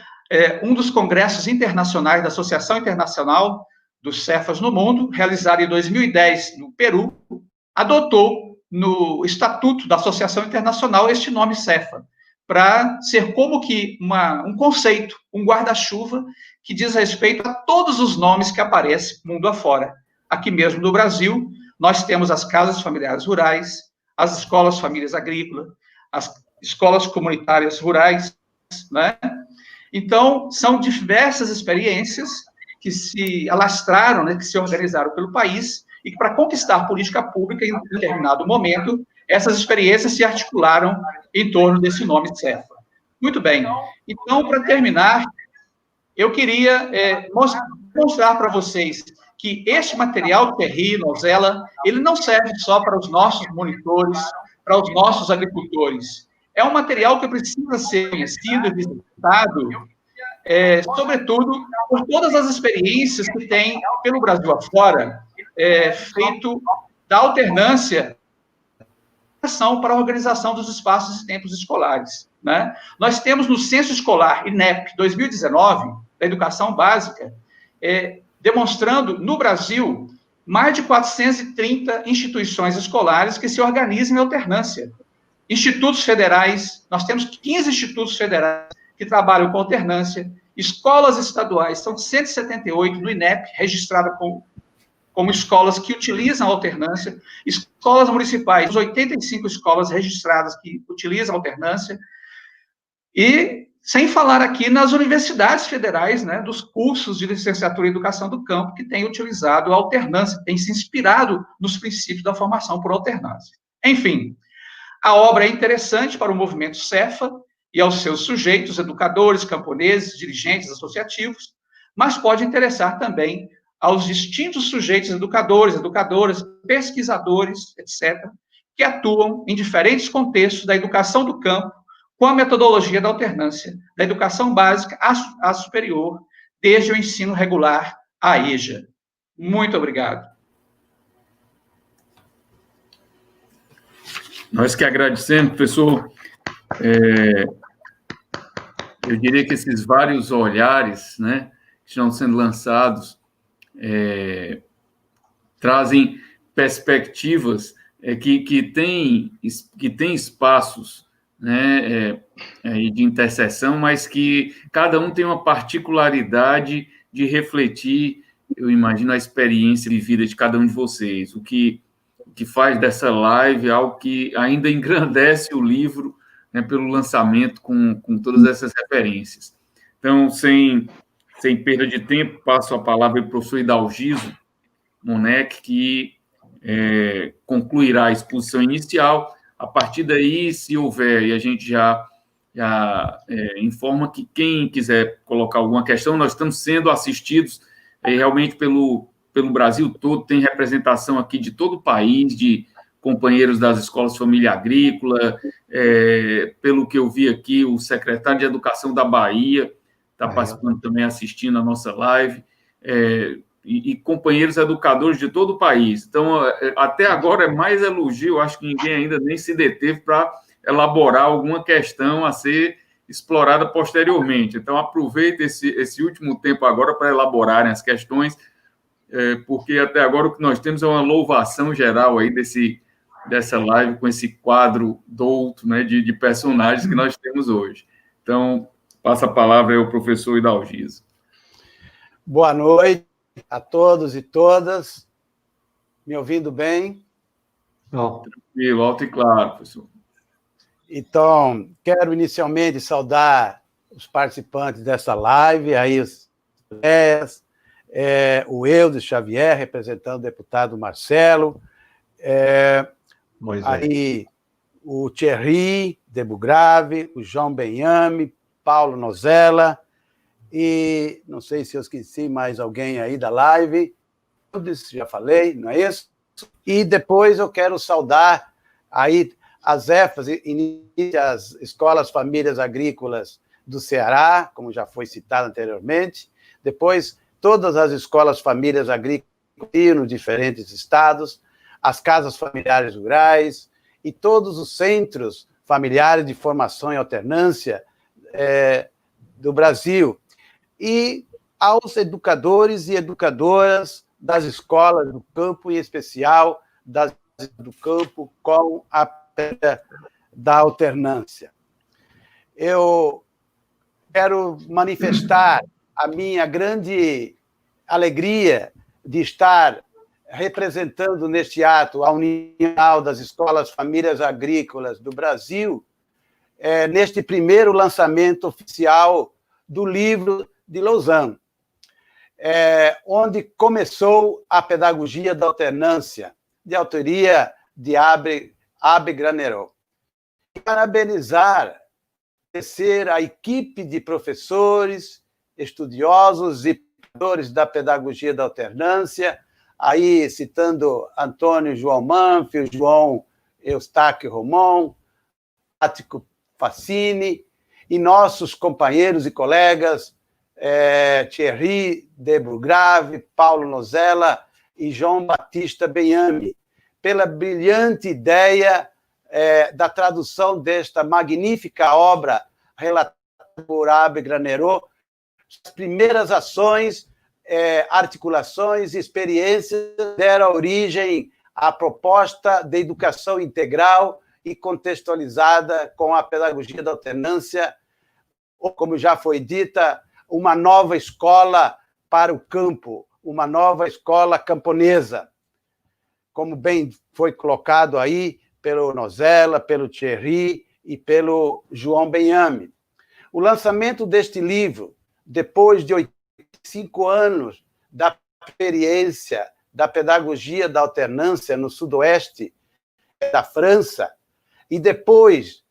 um dos congressos internacionais da Associação Internacional dos Cefas no Mundo, realizado em 2010 no Peru, adotou no Estatuto da Associação Internacional este nome Cefa, para ser como que um conceito, um guarda-chuva que diz respeito a todos os nomes que aparecem mundo afora. Aqui mesmo no Brasil, nós temos as casas familiares rurais, as escolas famílias agrícolas, as escolas comunitárias rurais, né? Então, são diversas experiências que se alastraram, né, que se organizaram pelo país, e que, para conquistar política pública em um determinado momento, essas experiências se articularam em torno desse nome Cefa. Muito bem. Então, para terminar, eu queria mostrar para vocês que este material Thierry, Nozella, ele não serve só para os nossos monitores, para os nossos agricultores. É um material que precisa ser conhecido e visitado, sobretudo por todas as experiências que tem pelo Brasil afora, feito da alternância para a organização dos espaços e tempos escolares, né? Nós temos no Censo Escolar INEP 2019, da educação básica, demonstrando no Brasil mais de 430 instituições escolares que se organizam em alternância. Institutos federais, nós temos 15 institutos federais que trabalham com alternância, escolas estaduais, são 178 no INEP, registradas como escolas que utilizam alternância, escolas municipais, 85 escolas registradas que utilizam alternância, e sem falar aqui nas universidades federais, né, dos cursos de licenciatura em educação do campo, que têm utilizado a alternância, têm se inspirado nos princípios da formação por alternância. Enfim, a obra é interessante para o movimento Cefa e aos seus sujeitos, educadores, camponeses, dirigentes associativos, mas pode interessar também aos distintos sujeitos educadores, educadoras, pesquisadores, etc., que atuam em diferentes contextos da educação do campo, com a metodologia da alternância, da educação básica à superior, desde o ensino regular à EJA. Muito obrigado. Nós que agradecemos, professor. Eu diria que esses vários olhares, né, que estão sendo lançados, trazem perspectivas que têm espaços, né, de interseção, mas que cada um tem uma particularidade de refletir, eu imagino, a experiência de vida de cada um de vocês, o que faz dessa live algo que ainda engrandece o livro, né, pelo lançamento com todas essas referências. Então, sem perda de tempo, passo a palavra ao professor Hidalgiso Monec, que concluirá a exposição inicial. A partir daí, se houver, e a gente já informa que quem quiser colocar alguma questão, nós estamos sendo assistidos realmente pelo Brasil todo, tem representação aqui de todo o país, de companheiros das escolas de família agrícola, pelo que eu vi aqui, o secretário de Educação da Bahia está participando também, assistindo a nossa live, e companheiros educadores de todo o país. Então, até agora é mais elogio, acho que ninguém ainda nem se deteve para elaborar alguma questão a ser explorada posteriormente. Então, aproveite esse último tempo agora para elaborarem as questões, porque até agora o que nós temos é uma louvação geral aí dessa live, com esse quadro douto, né, de personagens que nós temos hoje. Então, passa a palavra ao professor Hidalgiso. Boa noite a todos e todas. Me ouvindo bem? Tranquilo, alto e claro, professor. Então, quero inicialmente saudar os participantes dessa live, aí o Eudes Xavier, representando o deputado Marcelo, aí o Thierry Debugrave, o João Benhame, Paulo Nozella, e não sei se eu esqueci mais alguém aí da live, já falei, não é isso? E depois eu quero saudar aí as EFAs, as Escolas Famílias Agrícolas do Ceará, como já foi citado anteriormente, depois todas as escolas famílias agrícolas nos diferentes estados, as casas familiares rurais e todos os centros familiares de formação e alternância do Brasil, e aos educadores e educadoras das escolas do campo, em especial do campo com a pedagogia da alternância. Eu quero manifestar a minha grande alegria de estar representando neste ato a União das Escolas Famílias Agrícolas do Brasil, neste primeiro lançamento oficial do livro de Lausanne, onde começou a pedagogia da alternância, de autoria de Abe Granero. E parabenizar, agradecer a equipe de professores, estudiosos e professores da pedagogia da alternância, aí citando Antônio João Manfio, João Eustáquio Romão, Ático Facini, e nossos companheiros e colegas Thierry de Bourgrave, Paulo Nozella e João Batista Benhame, pela brilhante ideia da tradução desta magnífica obra relatada por Abe Granero, as primeiras ações, articulações e experiências deram origem à proposta de educação integral e contextualizada com a pedagogia da alternância, ou, como já foi dita, uma nova escola para o campo, uma nova escola camponesa, como bem foi colocado aí pelo Nozella, pelo Thierry e pelo João Benhame. O lançamento deste livro, depois de 85 anos da experiência da pedagogia da alternância no sudoeste da França, e depois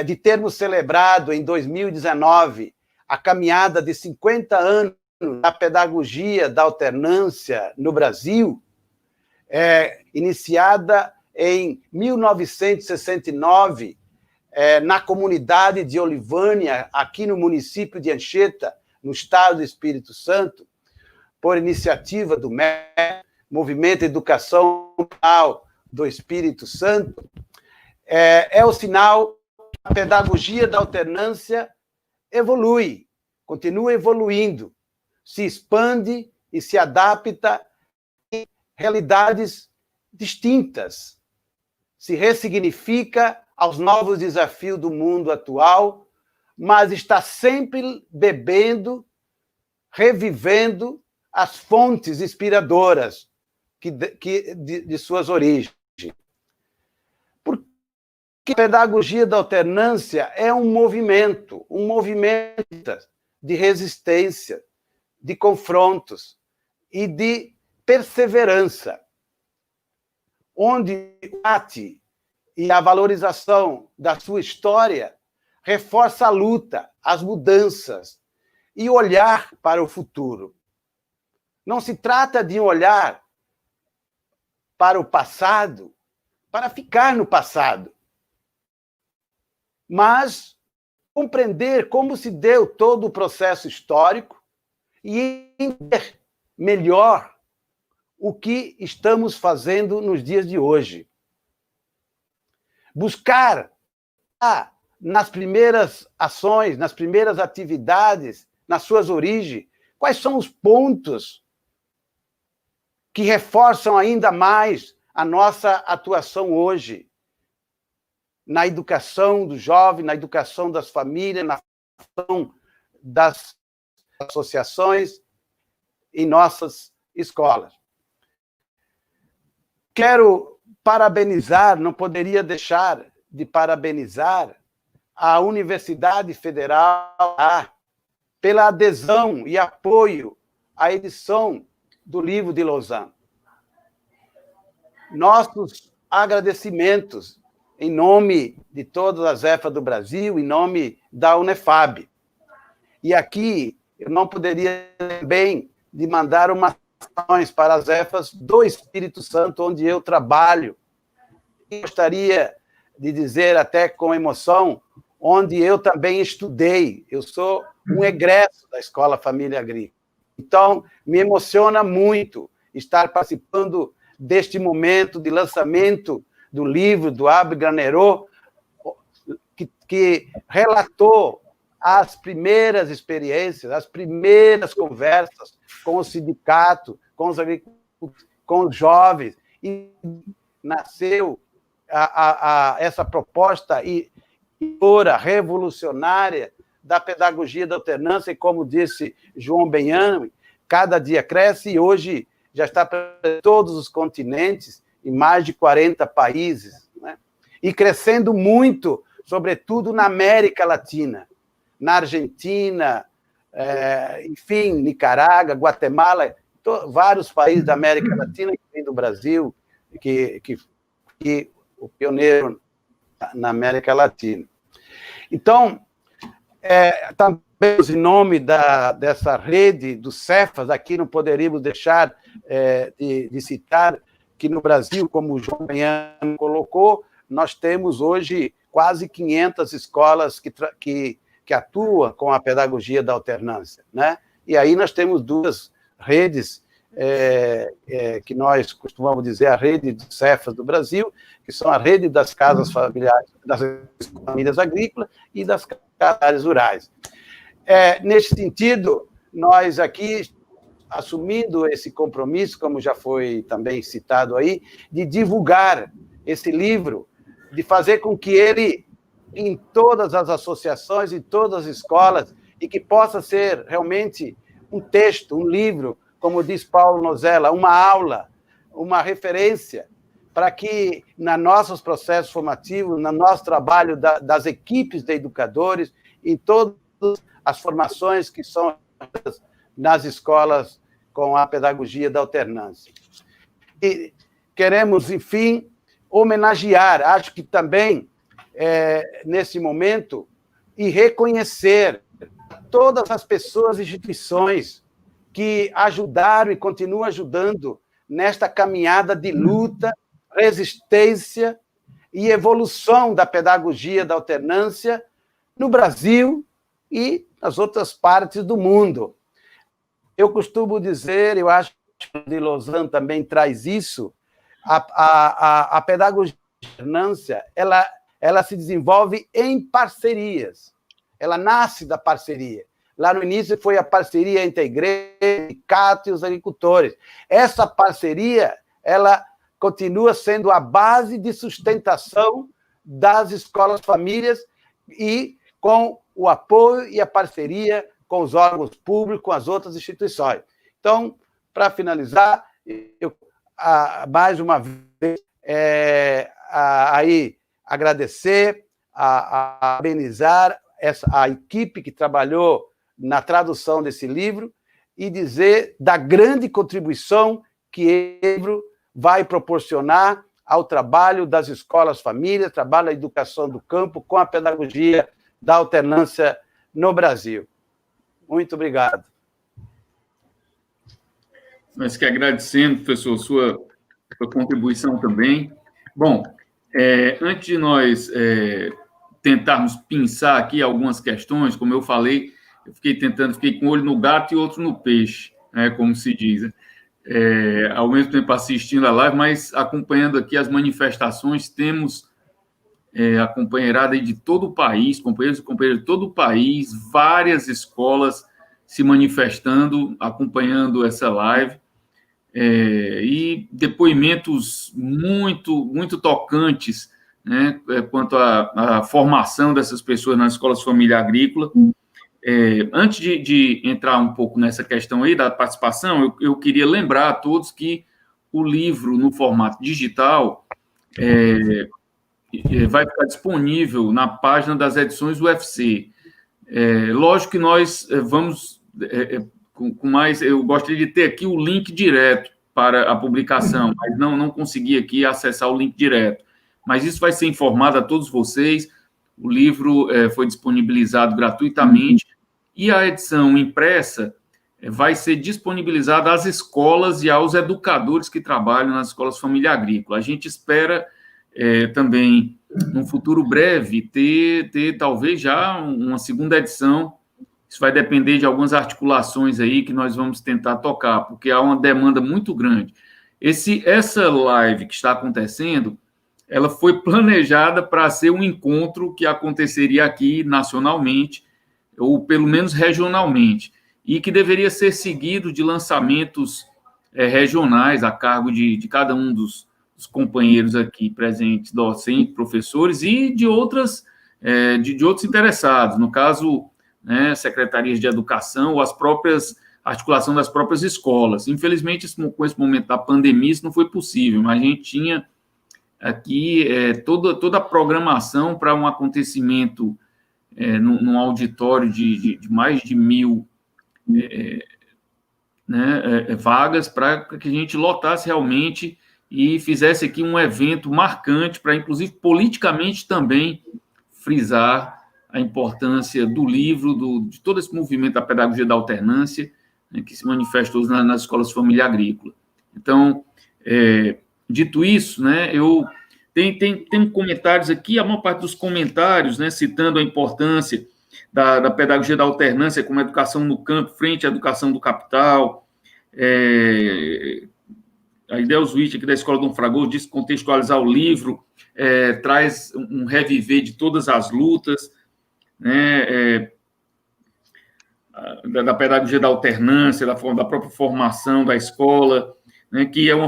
de termos celebrado em 2019 a caminhada de 50 anos da pedagogia da alternância no Brasil, iniciada em 1969, na comunidade de Olivânia, aqui no município de Anchieta, no estado do Espírito Santo, por iniciativa do MEC, Movimento Educação do Espírito Santo, é o sinal que a pedagogia da alternância evolui, continua evoluindo, se expande e se adapta em realidades distintas, se ressignifica aos novos desafios do mundo atual, mas está sempre bebendo, revivendo as fontes inspiradoras de suas origens. Porque a pedagogia da alternância é um movimento de resistência, de confrontos e de perseverança, onde o arte e a valorização da sua história reforça a luta, as mudanças e olhar para o futuro. Não se trata de olhar para o passado, para ficar no passado, mas compreender como se deu todo o processo histórico e entender melhor o que estamos fazendo nos dias de hoje. Buscar nas primeiras ações, nas primeiras atividades, nas suas origens, quais são os pontos que reforçam ainda mais a nossa atuação hoje na educação do jovem, na educação das famílias, na educação das associações em nossas escolas. Quero parabenizar, não poderia deixar de parabenizar a Universidade Federal pela adesão e apoio à edição do livro de Lausanne. Nossos agradecimentos em nome de todas as EFAs do Brasil, em nome da Unefab. E aqui eu não poderia também de mandar umas ações para as EFAs do Espírito Santo, onde eu trabalho. E gostaria de dizer até com emoção, onde eu também estudei. Eu sou um egresso da Escola Família Agrícola. Então, me emociona muito estar participando deste momento de lançamento do livro do Abbé Granerot, que relatou as primeiras experiências, as primeiras conversas com o sindicato, com os agricultores, com os jovens, e nasceu essa proposta revolucionária da pedagogia da alternância, e como disse João Benhame, cada dia cresce, e hoje já está para todos os continentes, em mais de 40 países, né? E crescendo muito, sobretudo na América Latina, na Argentina, enfim, Nicarágua, Guatemala, vários países da América Latina, e do Brasil, que o pioneiro na América Latina. Então, também em nome dessa rede dos Cefas, aqui não poderíamos deixar de citar que no Brasil, como o João Benhame colocou, nós temos hoje quase 500 escolas que atuam com a pedagogia da alternância, né? E aí nós temos duas redes que nós costumamos dizer a rede dos Cefas do Brasil, que são a rede das casas familiares, das famílias agrícolas e das casas rurais. Nesse sentido, nós aqui, assumindo esse compromisso, como já foi também citado aí, de divulgar esse livro, de fazer com que ele, em todas as associações, em todas as escolas, e que possa ser realmente um texto, um livro, como diz Paulo Nozella, uma aula, uma referência, para que, nos nossos processos formativos, no nosso trabalho das equipes de educadores, em todas as formações que são nas escolas com a pedagogia da alternância. E queremos, enfim, homenagear, acho que também, nesse momento, e reconhecer todas as pessoas e instituições que ajudaram e continuam ajudando nesta caminhada de luta, resistência e evolução da pedagogia da alternância no Brasil e nas outras partes do mundo. Eu costumo dizer, eu acho que de Lausanne também traz isso, a pedagogia da alternância, ela se desenvolve em parcerias, ela nasce da parceria. Lá no início foi a parceria entre a igreja, o sindicato e os agricultores. Essa parceria, ela continua sendo a base de sustentação das escolas famílias e com o apoio e a parceria com os órgãos públicos, com as outras instituições. Então, para finalizar, eu mais uma vez aí agradecer, parabenizar a equipe que trabalhou na tradução desse livro e dizer da grande contribuição que esse livro vai proporcionar ao trabalho das escolas famílias, trabalho da educação do campo com a pedagogia da alternância no Brasil. Muito obrigado. Nós que agradecemos, professor, sua contribuição também. Bom, antes de nós tentarmos pensar aqui algumas questões, como eu falei, eu fiquei com um olho no gato e outro no peixe, né, como se diz. Ao mesmo tempo assistindo a live, mas acompanhando aqui as manifestações, temos a companheirada de todo o país, companheiros e companheiras de todo o país, várias escolas se manifestando, acompanhando essa live, e depoimentos muito, muito tocantes, né, quanto à formação dessas pessoas nas escolas família agrícola. Antes de entrar um pouco nessa questão aí da participação, eu queria lembrar a todos que o livro, no formato digital, vai ficar disponível na página das edições UFC. Lógico que nós vamos, com mais, eu gostaria de ter aqui o link direto para a publicação, mas não consegui aqui acessar o link direto. Mas isso vai ser informado a todos vocês. O livro foi disponibilizado gratuitamente e a edição impressa vai ser disponibilizada às escolas e aos educadores que trabalham nas escolas família agrícola. A gente espera também, num futuro breve, ter talvez já uma segunda edição isso vai depender de algumas articulações aí que nós vamos tentar tocar, porque há uma demanda muito grande. Essa live que está acontecendo, ela foi planejada para ser um encontro que aconteceria aqui nacionalmente, ou pelo menos regionalmente, e que deveria ser seguido de lançamentos regionais a cargo de cada um dos companheiros aqui presentes, docentes, professores, e de outros interessados, no caso, né, secretarias de educação ou as próprias articulação das próprias escolas. Infelizmente, com esse momento da pandemia, isso não foi possível, mas a gente tinha aqui toda a programação para um acontecimento num auditório de mais de 1.000 vagas para que a gente lotasse realmente e fizesse aqui um evento marcante para, inclusive, politicamente também frisar a importância do livro, de todo esse movimento da pedagogia da alternância, né, que se manifestou nas escolas de família agrícola. Então, dito isso, né, tem comentários aqui, a maior parte dos comentários, né, citando a importância da pedagogia da alternância como educação no campo, frente à educação do capital. A Ideus Witt, aqui da Escola Dom Fragoso, diz que contextualizar o livro traz um reviver de todas as lutas, né, da pedagogia da alternância, da própria formação da escola, né, que é um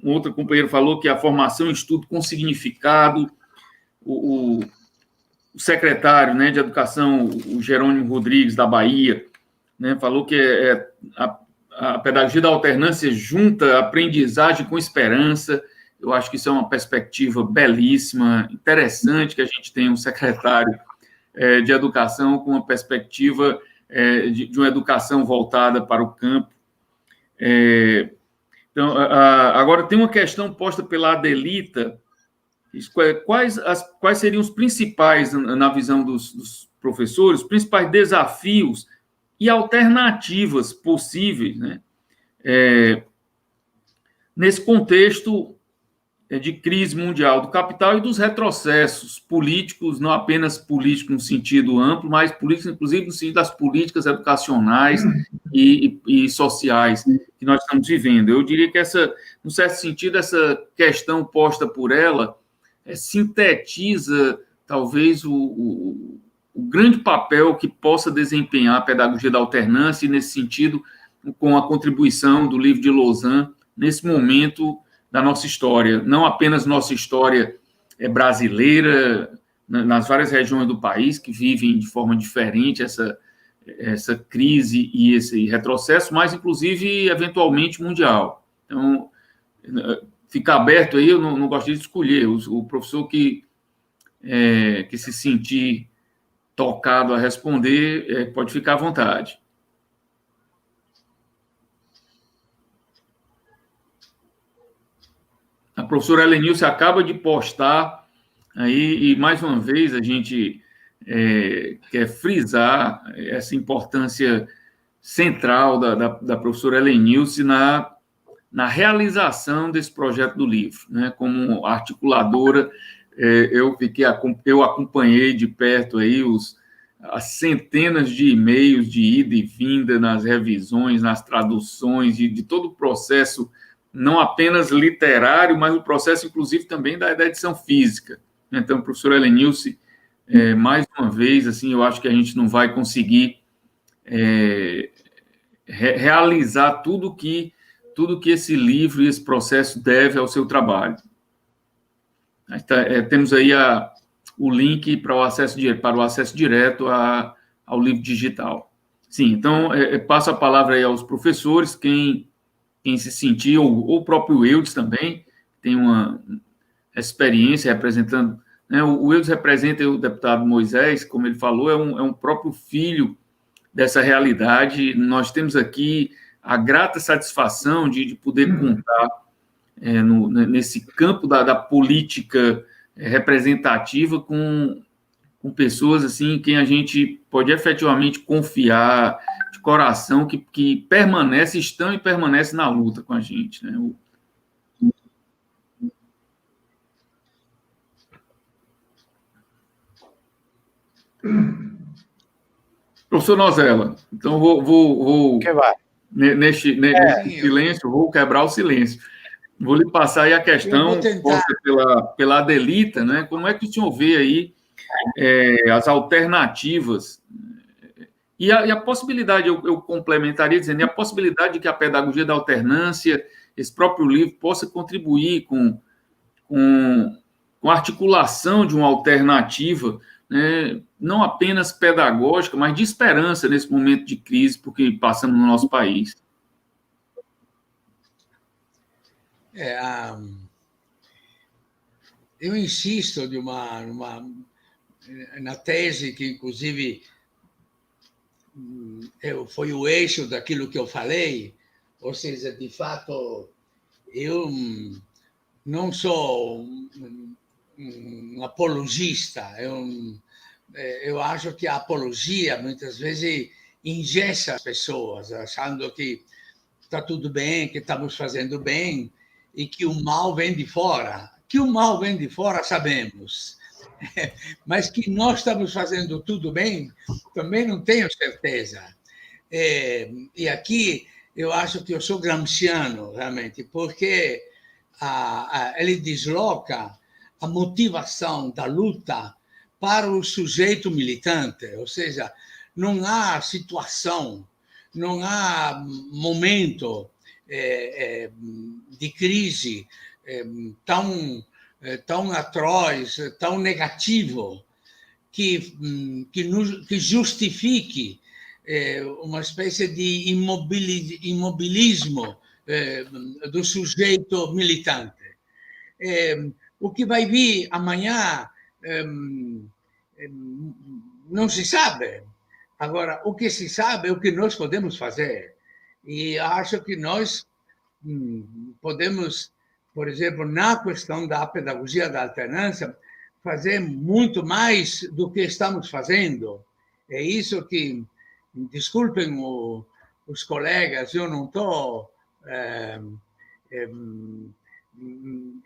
outro companheiro falou que a formação em estudo com significado, o secretário, né, de Educação, o Jerônimo Rodrigues, da Bahia, né, falou que a pedagogia da alternância junta aprendizagem com esperança. Eu acho que isso é uma perspectiva belíssima, interessante, que a gente tem um secretário de educação com uma perspectiva de uma educação voltada para o campo. Então, agora tem uma questão posta pela Adelita, quais seriam os principais, na visão dos professores, os principais desafios e alternativas possíveis, né, nesse contexto de crise mundial do capital e dos retrocessos políticos, não apenas políticos no sentido amplo, mas políticos, inclusive, no sentido das políticas educacionais e sociais que nós estamos vivendo. Eu diria que no certo sentido, essa questão posta por ela sintetiza, talvez, o grande papel que possa desempenhar a pedagogia da alternância, e, nesse sentido, com a contribuição do livro de Lausanne, nesse momento da nossa história, não apenas nossa história brasileira, nas várias regiões do país que vivem de forma diferente essa crise e esse retrocesso, mas, inclusive, eventualmente, mundial. Então, fica aberto aí, eu não gostaria de escolher. O professor que se sentir tocado a responder, pode ficar à vontade. A professora Helenilce acaba de postar aí, e mais uma vez a gente quer frisar essa importância central da professora Helenilce na realização desse projeto do livro, né? Como articuladora, eu acompanhei de perto aí as centenas de e-mails de ida e vinda nas revisões, nas traduções, de todo o processo, não apenas literário, mas o processo, inclusive, também da edição física. Então, professora Helenilce, mais uma vez, assim, eu acho que a gente não vai conseguir realizar tudo que esse livro e esse processo deve ao seu trabalho. Temos aí o link para o acesso direto ao livro digital. Sim, então, passo a palavra aí aos professores, quem se sentir, ou o próprio Eudes também, tem uma experiência representando, né, o Eudes representa o deputado Moisés, como ele falou, é um próprio filho dessa realidade. Nós temos aqui a grata satisfação de poder contar nesse campo da política representativa com pessoas assim, em quem a gente pode efetivamente confiar de coração, que estão e permanecem na luta com a gente, né? Professor Nozella, então vou Que vai. nesse silêncio, vou quebrar o silêncio. Vou lhe passar aí a questão posta pela Adelita, né? Como é que o senhor vê aí as alternativas e a possibilidade, eu complementaria dizendo, e a possibilidade de que a pedagogia da alternância, esse próprio livro, possa contribuir com a articulação de uma alternativa, né, não apenas pedagógica, mas de esperança nesse momento de crise porque passamos no nosso país. Eu insisto na tese que, inclusive, foi o eixo daquilo que eu falei, ou seja, de fato, eu não sou um apologista, eu acho que a apologia, muitas vezes, engessa as pessoas, achando que está tudo bem, que estamos fazendo bem, e que o mal vem de fora. Que o mal vem de fora, sabemos. Mas que nós estamos fazendo tudo bem, também não tenho certeza. E aqui eu acho que eu sou gramsciano, realmente, porque ele desloca a motivação da luta para o sujeito militante, ou seja, não há situação, não há momento de crise tão atroz, tão negativo, que justifique uma espécie de imobilismo do sujeito militante. O que vai vir amanhã não se sabe. Agora, o que se sabe é o que nós podemos fazer. E acho que nós podemos, por exemplo, na questão da pedagogia da alternância, fazer muito mais do que estamos fazendo. É isso que, desculpem os colegas, eu não estou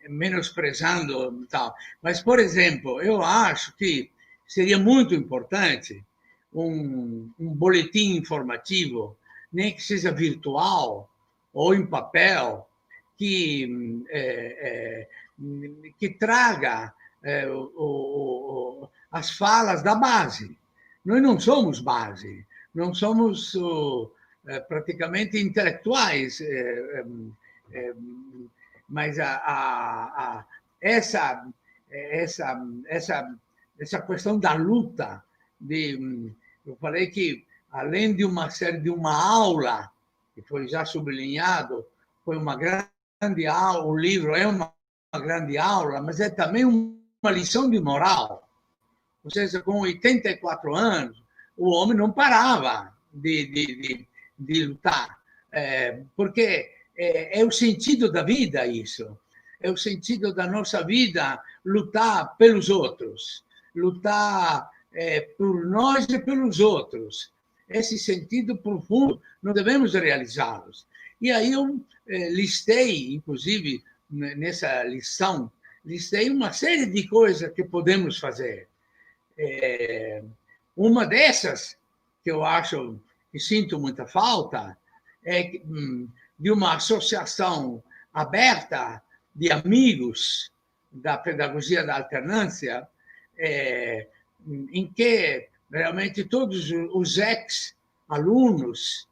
menosprezando tal, mas, por exemplo, eu acho que seria muito importante um boletim informativo, nem que seja virtual ou em papel, que traga as falas da base. Nós não somos base, não somos praticamente intelectuais, mas essa questão da luta, eu falei que, além de uma aula, que foi já sublinhado, foi uma grande aula, o livro é uma grande aula, mas é também uma lição de moral. Ou seja, com 84 anos, o homem não parava de lutar, porque é o sentido da vida isso. É o sentido da nossa vida lutar pelos outros, lutar por nós e pelos outros. Esse sentido profundo, nós devemos realizá-los. E aí eu listei, inclusive, nessa lição, listei uma série de coisas que podemos fazer. Uma dessas, que eu acho que sinto muita falta, é de uma associação aberta de amigos da pedagogia da alternância, em que realmente todos os ex-alunos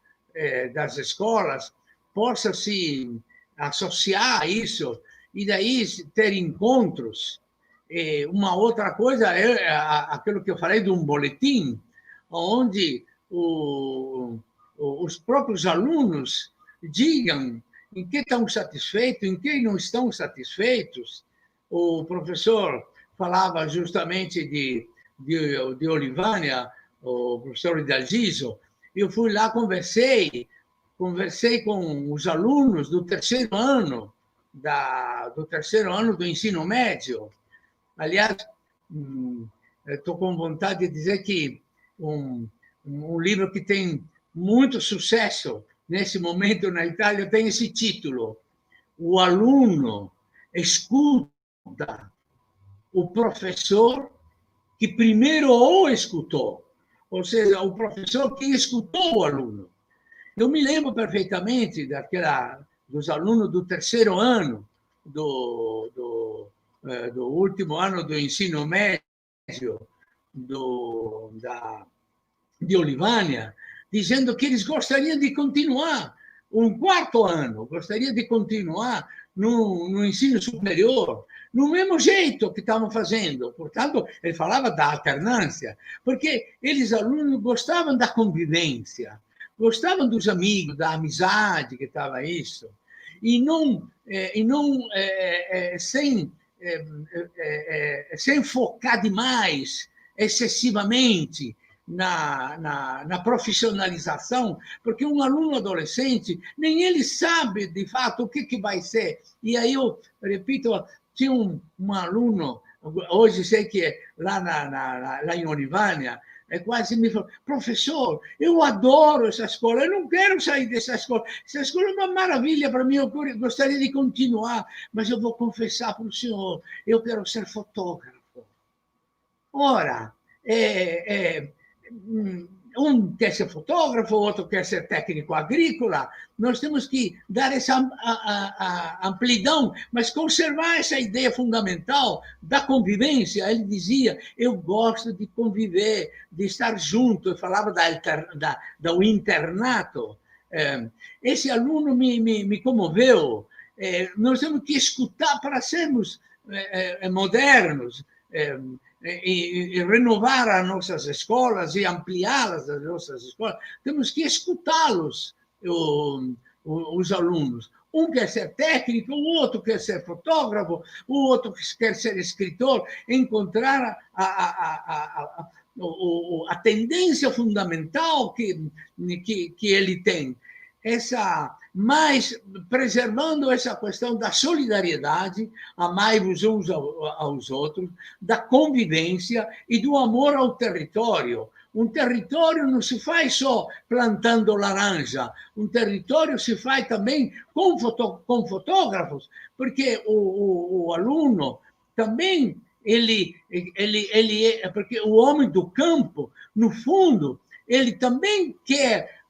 das escolas possam se associar a isso e daí ter encontros. Uma outra coisa é aquilo que eu falei de um boletim, onde os próprios alunos digam em que estão satisfeitos, em que não estão satisfeitos. O professor falava justamente de Olivânia, o professor Hidalgiso. Eu fui lá, conversei com os alunos do terceiro ano do ensino médio. Aliás, estou com vontade de dizer que um livro que tem muito sucesso nesse momento na Itália tem esse título: O aluno escuta o professor que primeiro o escutou. ou seja, o professor que escutou o aluno. Eu me lembro perfeitamente dos alunos do terceiro ano, do último ano do ensino médio de Olivânia, dizendo que eles gostariam de continuar um quarto ano, gostariam de continuar no ensino superior, no mesmo jeito que estavam fazendo. Portanto, ele falava da alternância, porque eles, alunos, gostavam da convivência, gostavam dos amigos, da amizade que estava isso, e não sem focar demais, excessivamente, na profissionalização, porque um aluno adolescente, nem ele sabe, de fato, o que vai ser. E aí, eu repito, tinha um aluno, hoje sei que lá em Olivânia, quase me falou: professor, eu adoro essa escola, eu não quero sair dessa escola. Essa escola é uma maravilha para mim, eu gostaria de continuar, mas eu vou confessar para o senhor, eu quero ser fotógrafo. Ora, um quer ser fotógrafo, outro quer ser técnico agrícola. Nós temos que dar essa amplidão, mas conservar essa ideia fundamental da convivência. Ele dizia: eu gosto de conviver, de estar junto. Eu falava do internato. Esse aluno me comoveu. Nós temos que escutar para sermos modernos, e renovar as nossas escolas e ampliá-las, as nossas escolas. Temos que escutá-los, os alunos. Um quer ser técnico, o outro quer ser fotógrafo, o outro quer ser escritor. Encontrar a tendência fundamental que ele tem. Mas preservando essa questão da solidariedade, amai-vos uns aos outros, da convivência e do amor ao território. Um território não se faz só plantando laranja, um território se faz também com fotógrafos, porque o aluno também, porque o homem do campo, no fundo, ele também quer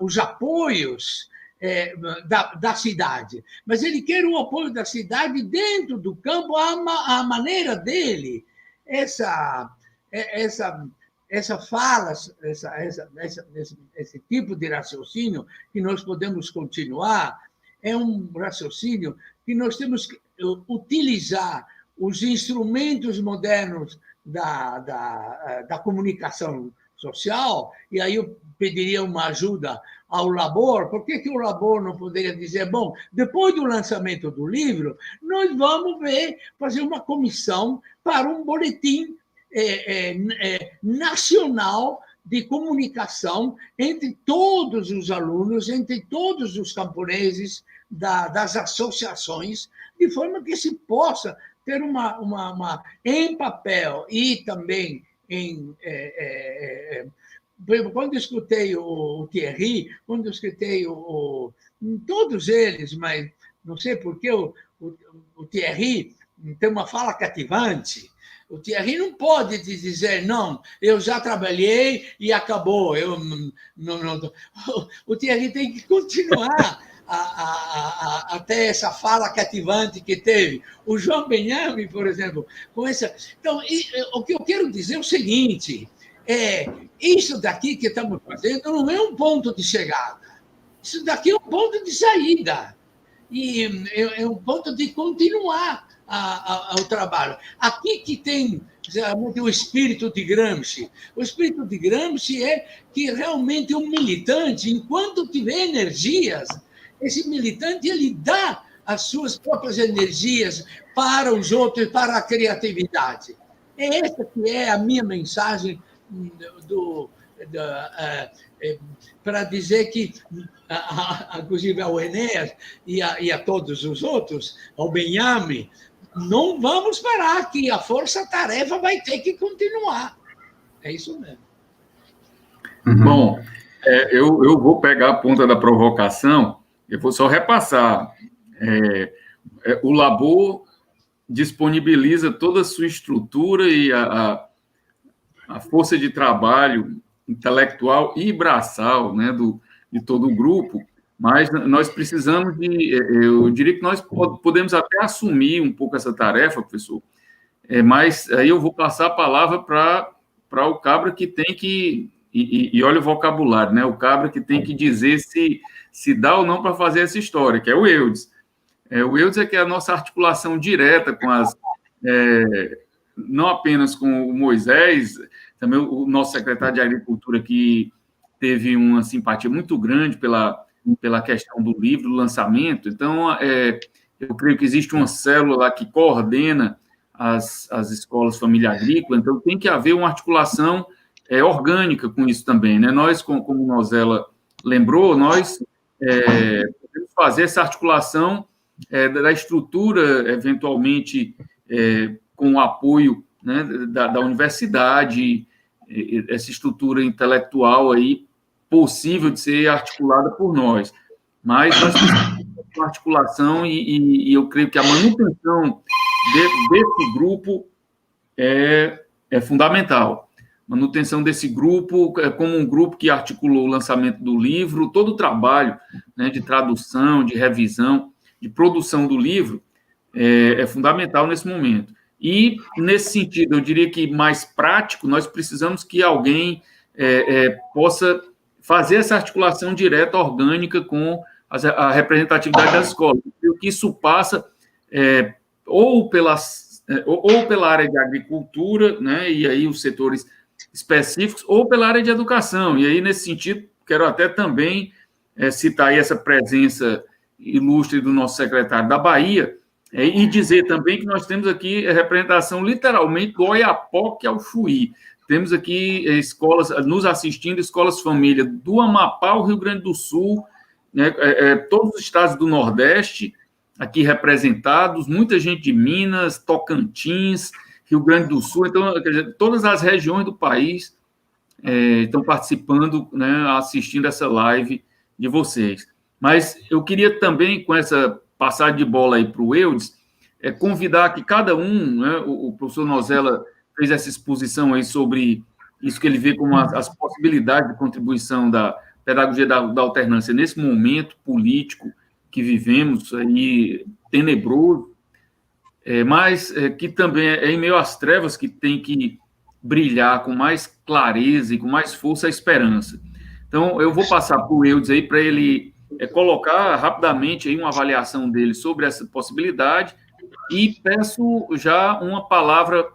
os apoios da cidade, mas ele quer o apoio da cidade dentro do campo, à maneira dele. Essa fala, esse tipo de raciocínio que nós podemos continuar, é um raciocínio que nós temos que utilizar os instrumentos modernos da comunicação social, e aí eu pediria uma ajuda ao Labor. Por que o Labor não poderia dizer: bom, depois do lançamento do livro, nós vamos fazer uma comissão para um boletim nacional de comunicação entre todos os alunos, entre todos os camponeses das associações, de forma que se possa ter em papel e também quando eu escutei o Thierry, quando eu escutei todos eles, mas não sei por que o Thierry tem uma fala cativante. O Thierry não pode dizer: não, eu já trabalhei e acabou. O Thierry tem que continuar a ter essa fala cativante que teve. O João Benhame, por exemplo, com essa... Então, o que eu quero dizer é o seguinte: isso daqui que estamos fazendo não é um ponto de chegada. Isso daqui é um ponto de saída. E é um ponto de continuar o trabalho. Aqui que tem o espírito de Gramsci. O espírito de Gramsci é que realmente um militante, enquanto tiver energias, esse militante, ele dá as suas próprias energias para os outros, para a criatividade. Essa que é a minha mensagem para dizer que, inclusive ao Enéas e a todos os outros, ao Benhame, não vamos parar, que a força-tarefa vai ter que continuar. É isso mesmo. Bom, eu vou pegar a ponta da provocação. Eu vou só repassar. O Labor disponibiliza toda a sua estrutura e a força de trabalho intelectual e braçal, né, de todo o grupo, mas nós precisamos eu diria que nós podemos até assumir um pouco essa tarefa, professor, mas aí eu vou passar a palavra para o cabra que tem que, e olha o vocabulário, né, o cabra que tem que dizer se dá ou não para fazer essa história, que é o Eudes. O Eudes é que é a nossa articulação direta com não apenas com o Moisés, também o nosso secretário de Agricultura, que teve uma simpatia muito grande pela questão do livro, do lançamento. Então, eu creio que existe uma célula lá que coordena as escolas família agrícola, então tem que haver uma articulação orgânica com isso também, né? Nós, como o Nozella lembrou, nós podemos fazer essa articulação da estrutura, eventualmente, com o apoio, né, da universidade, essa estrutura intelectual aí possível de ser articulada por nós. Mas nós precisamos de uma articulação e eu creio que a manutenção desse grupo é fundamental. Manutenção desse grupo, como um grupo que articulou o lançamento do livro, todo o trabalho, né, de tradução, de revisão, de produção do livro, é fundamental nesse momento. E, nesse sentido, eu diria que mais prático, nós precisamos que alguém possa fazer essa articulação direta, orgânica, com a representatividade das escolas. O que isso passa ou pela área de agricultura, né, e aí os setores específicos, ou pela área de educação. E aí, nesse sentido, quero até também citar aí essa presença ilustre do nosso secretário da Bahia, e dizer também que nós temos aqui a representação, literalmente, do Oiapoque ao Chuí. Temos aqui escolas, nos assistindo, escolas família do Amapá ao Rio Grande do Sul, né, todos os estados do Nordeste aqui representados, muita gente de Minas, Tocantins, Rio Grande do Sul, então, quer dizer, todas as regiões do país estão participando, né, assistindo essa live de vocês. Mas eu queria também, com essa passagem de bola aí para o Eudes, convidar que cada um, né, o professor Nozella fez essa exposição aí sobre isso que ele vê como as possibilidades de contribuição da pedagogia da alternância nesse momento político que vivemos aí, tenebroso, mas que também é em meio às trevas que tem que brilhar com mais clareza e com mais força a esperança. Então, eu vou passar para o Eudes aí para ele colocar rapidamente aí uma avaliação dele sobre essa possibilidade e peço já uma palavra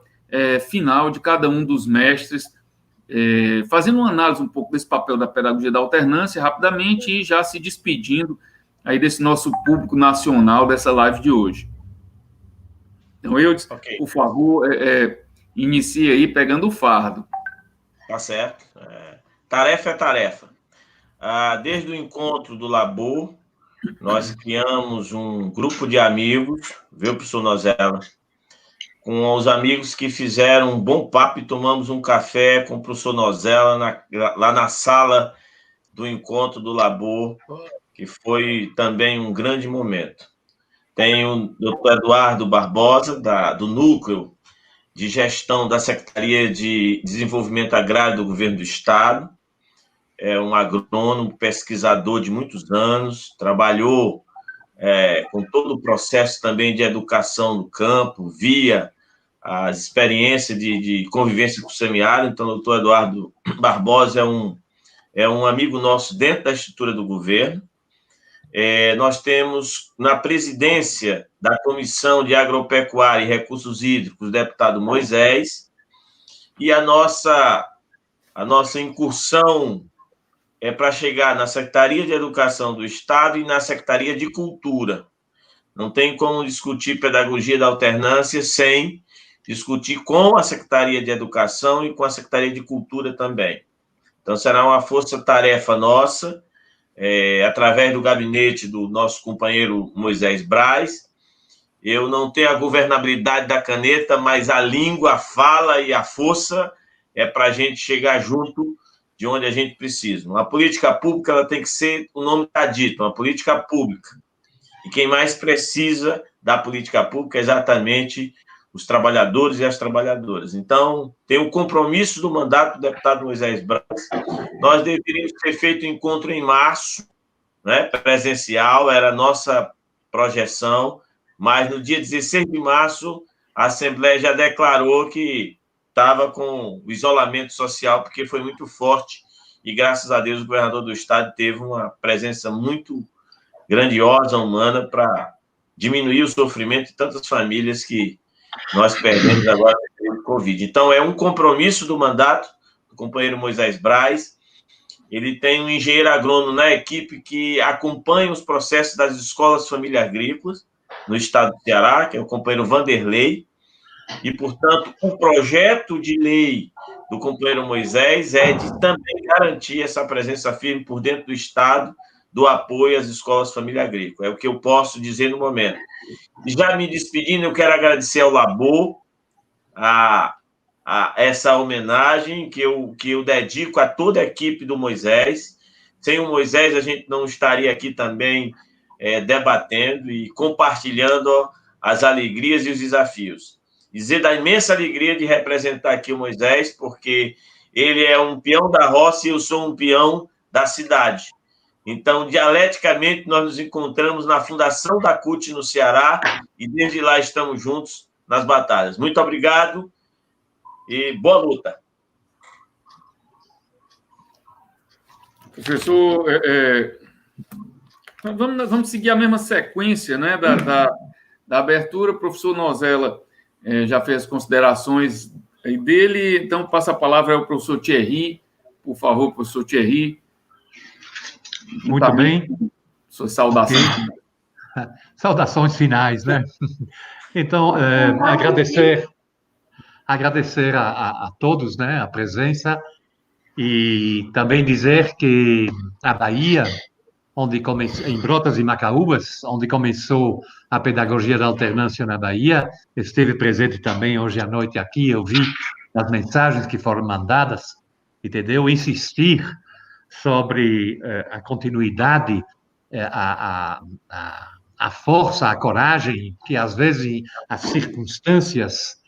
final de cada um dos mestres, fazendo uma análise um pouco desse papel da pedagogia da alternância rapidamente e já se despedindo aí desse nosso público nacional dessa live de hoje. Então, Eudes, por favor, inicie aí pegando o fardo. Tá certo. Tarefa é tarefa. Desde o encontro do Labor, nós criamos um grupo de amigos, viu, professor Nozella, com os amigos que fizeram um bom papo e tomamos um café com o professor Nozella lá na sala do encontro do Labor, que foi também um grande momento. Tem o doutor Eduardo Barbosa, do Núcleo de Gestão da Secretaria de Desenvolvimento Agrário do Governo do Estado, é um agrônomo, pesquisador de muitos anos, trabalhou com todo o processo também de educação no campo, via as experiências de convivência com o semiárido. Então, o doutor Eduardo Barbosa é um amigo nosso dentro da estrutura do governo. Nós temos na presidência da Comissão de Agropecuária e Recursos Hídricos o deputado Moisés, e a nossa incursão para chegar na Secretaria de Educação do Estado e na Secretaria de Cultura. Não tem como discutir pedagogia da alternância sem discutir com a Secretaria de Educação e com a Secretaria de Cultura também. Então, será uma força-tarefa nossa, através do gabinete do nosso companheiro Moisés Braz. Eu não tenho a governabilidade da caneta, mas a língua, a fala e a força para a gente chegar junto de onde a gente precisa. Uma política pública ela tem que ser, o nome está dito, uma política pública. E quem mais precisa da política pública é exatamente os trabalhadores e as trabalhadoras. Então, tem o compromisso do mandato do deputado Moisés Braz. Nós deveríamos ter feito o encontro em março, né, presencial, era a nossa projeção, mas no dia 16 de março, a Assembleia já declarou que estava com o isolamento social, porque foi muito forte, e graças a Deus o governador do estado teve uma presença muito grandiosa, humana, para diminuir o sofrimento de tantas famílias que nós perdemos agora com o Covid. Então, é um compromisso do mandato do companheiro Moisés Braz. Ele tem um engenheiro agrônomo na equipe que acompanha os processos das escolas família agrícolas no estado do Ceará, que é o companheiro Vanderlei, e, portanto, o projeto de lei do companheiro Moisés é de também garantir essa presença firme por dentro do estado do apoio às escolas família agrícola. É o que eu posso dizer no momento. E já me despedindo, eu quero agradecer ao Labor a essa homenagem que eu dedico a toda a equipe do Moisés. Sem o Moisés, a gente não estaria aqui também debatendo e compartilhando as alegrias e os desafios. Dizer da imensa alegria de representar aqui o Moisés, porque ele é um peão da roça e eu sou um peão da cidade. Então, dialeticamente, nós nos encontramos na fundação da CUT no Ceará e desde lá estamos juntos nas batalhas. Muito obrigado e boa luta. Professor, vamos seguir a mesma sequência, né, da abertura. O professor Nozella já fez considerações dele, então passa a palavra ao professor Thierry. Por favor, professor Thierry. Muito bem. Sua saudação. Saudações finais, né? Então, agradecer a todos, né, a presença, e também dizer que a Bahia, onde começou, em Brotas e Macaúbas, onde começou a pedagogia da alternância na Bahia, esteve presente também hoje à noite aqui, eu vi as mensagens que foram mandadas, entendeu? Insistir sobre a continuidade, a força, a coragem, que às vezes as circunstâncias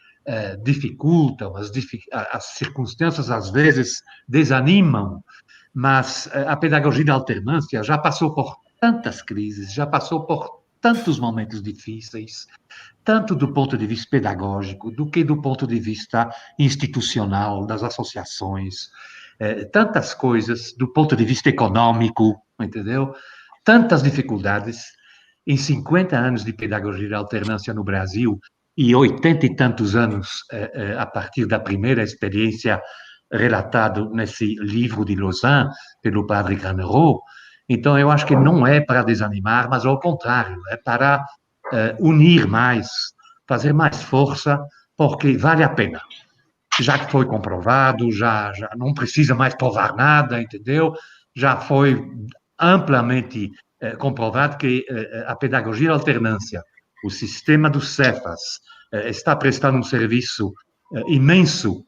dificultam, as circunstâncias às vezes desanimam, mas a pedagogia da alternância já passou por tantas crises, já passou por tantos momentos difíceis, tanto do ponto de vista pedagógico, do que do ponto de vista institucional, das associações, tantas coisas, do ponto de vista econômico, entendeu? Tantas dificuldades. Em 50 anos de pedagogia da alternância no Brasil, e 80 e tantos anos a partir da primeira experiência relatado nesse livro de Lausanne, pelo padre Granerot. Então, eu acho que não é para desanimar, mas ao contrário, é para unir mais, fazer mais força, porque vale a pena. Já que foi comprovado, já não precisa mais provar nada, entendeu? Já foi amplamente comprovado que a pedagogia da alternância, o sistema dos Cefas, está prestando um serviço imenso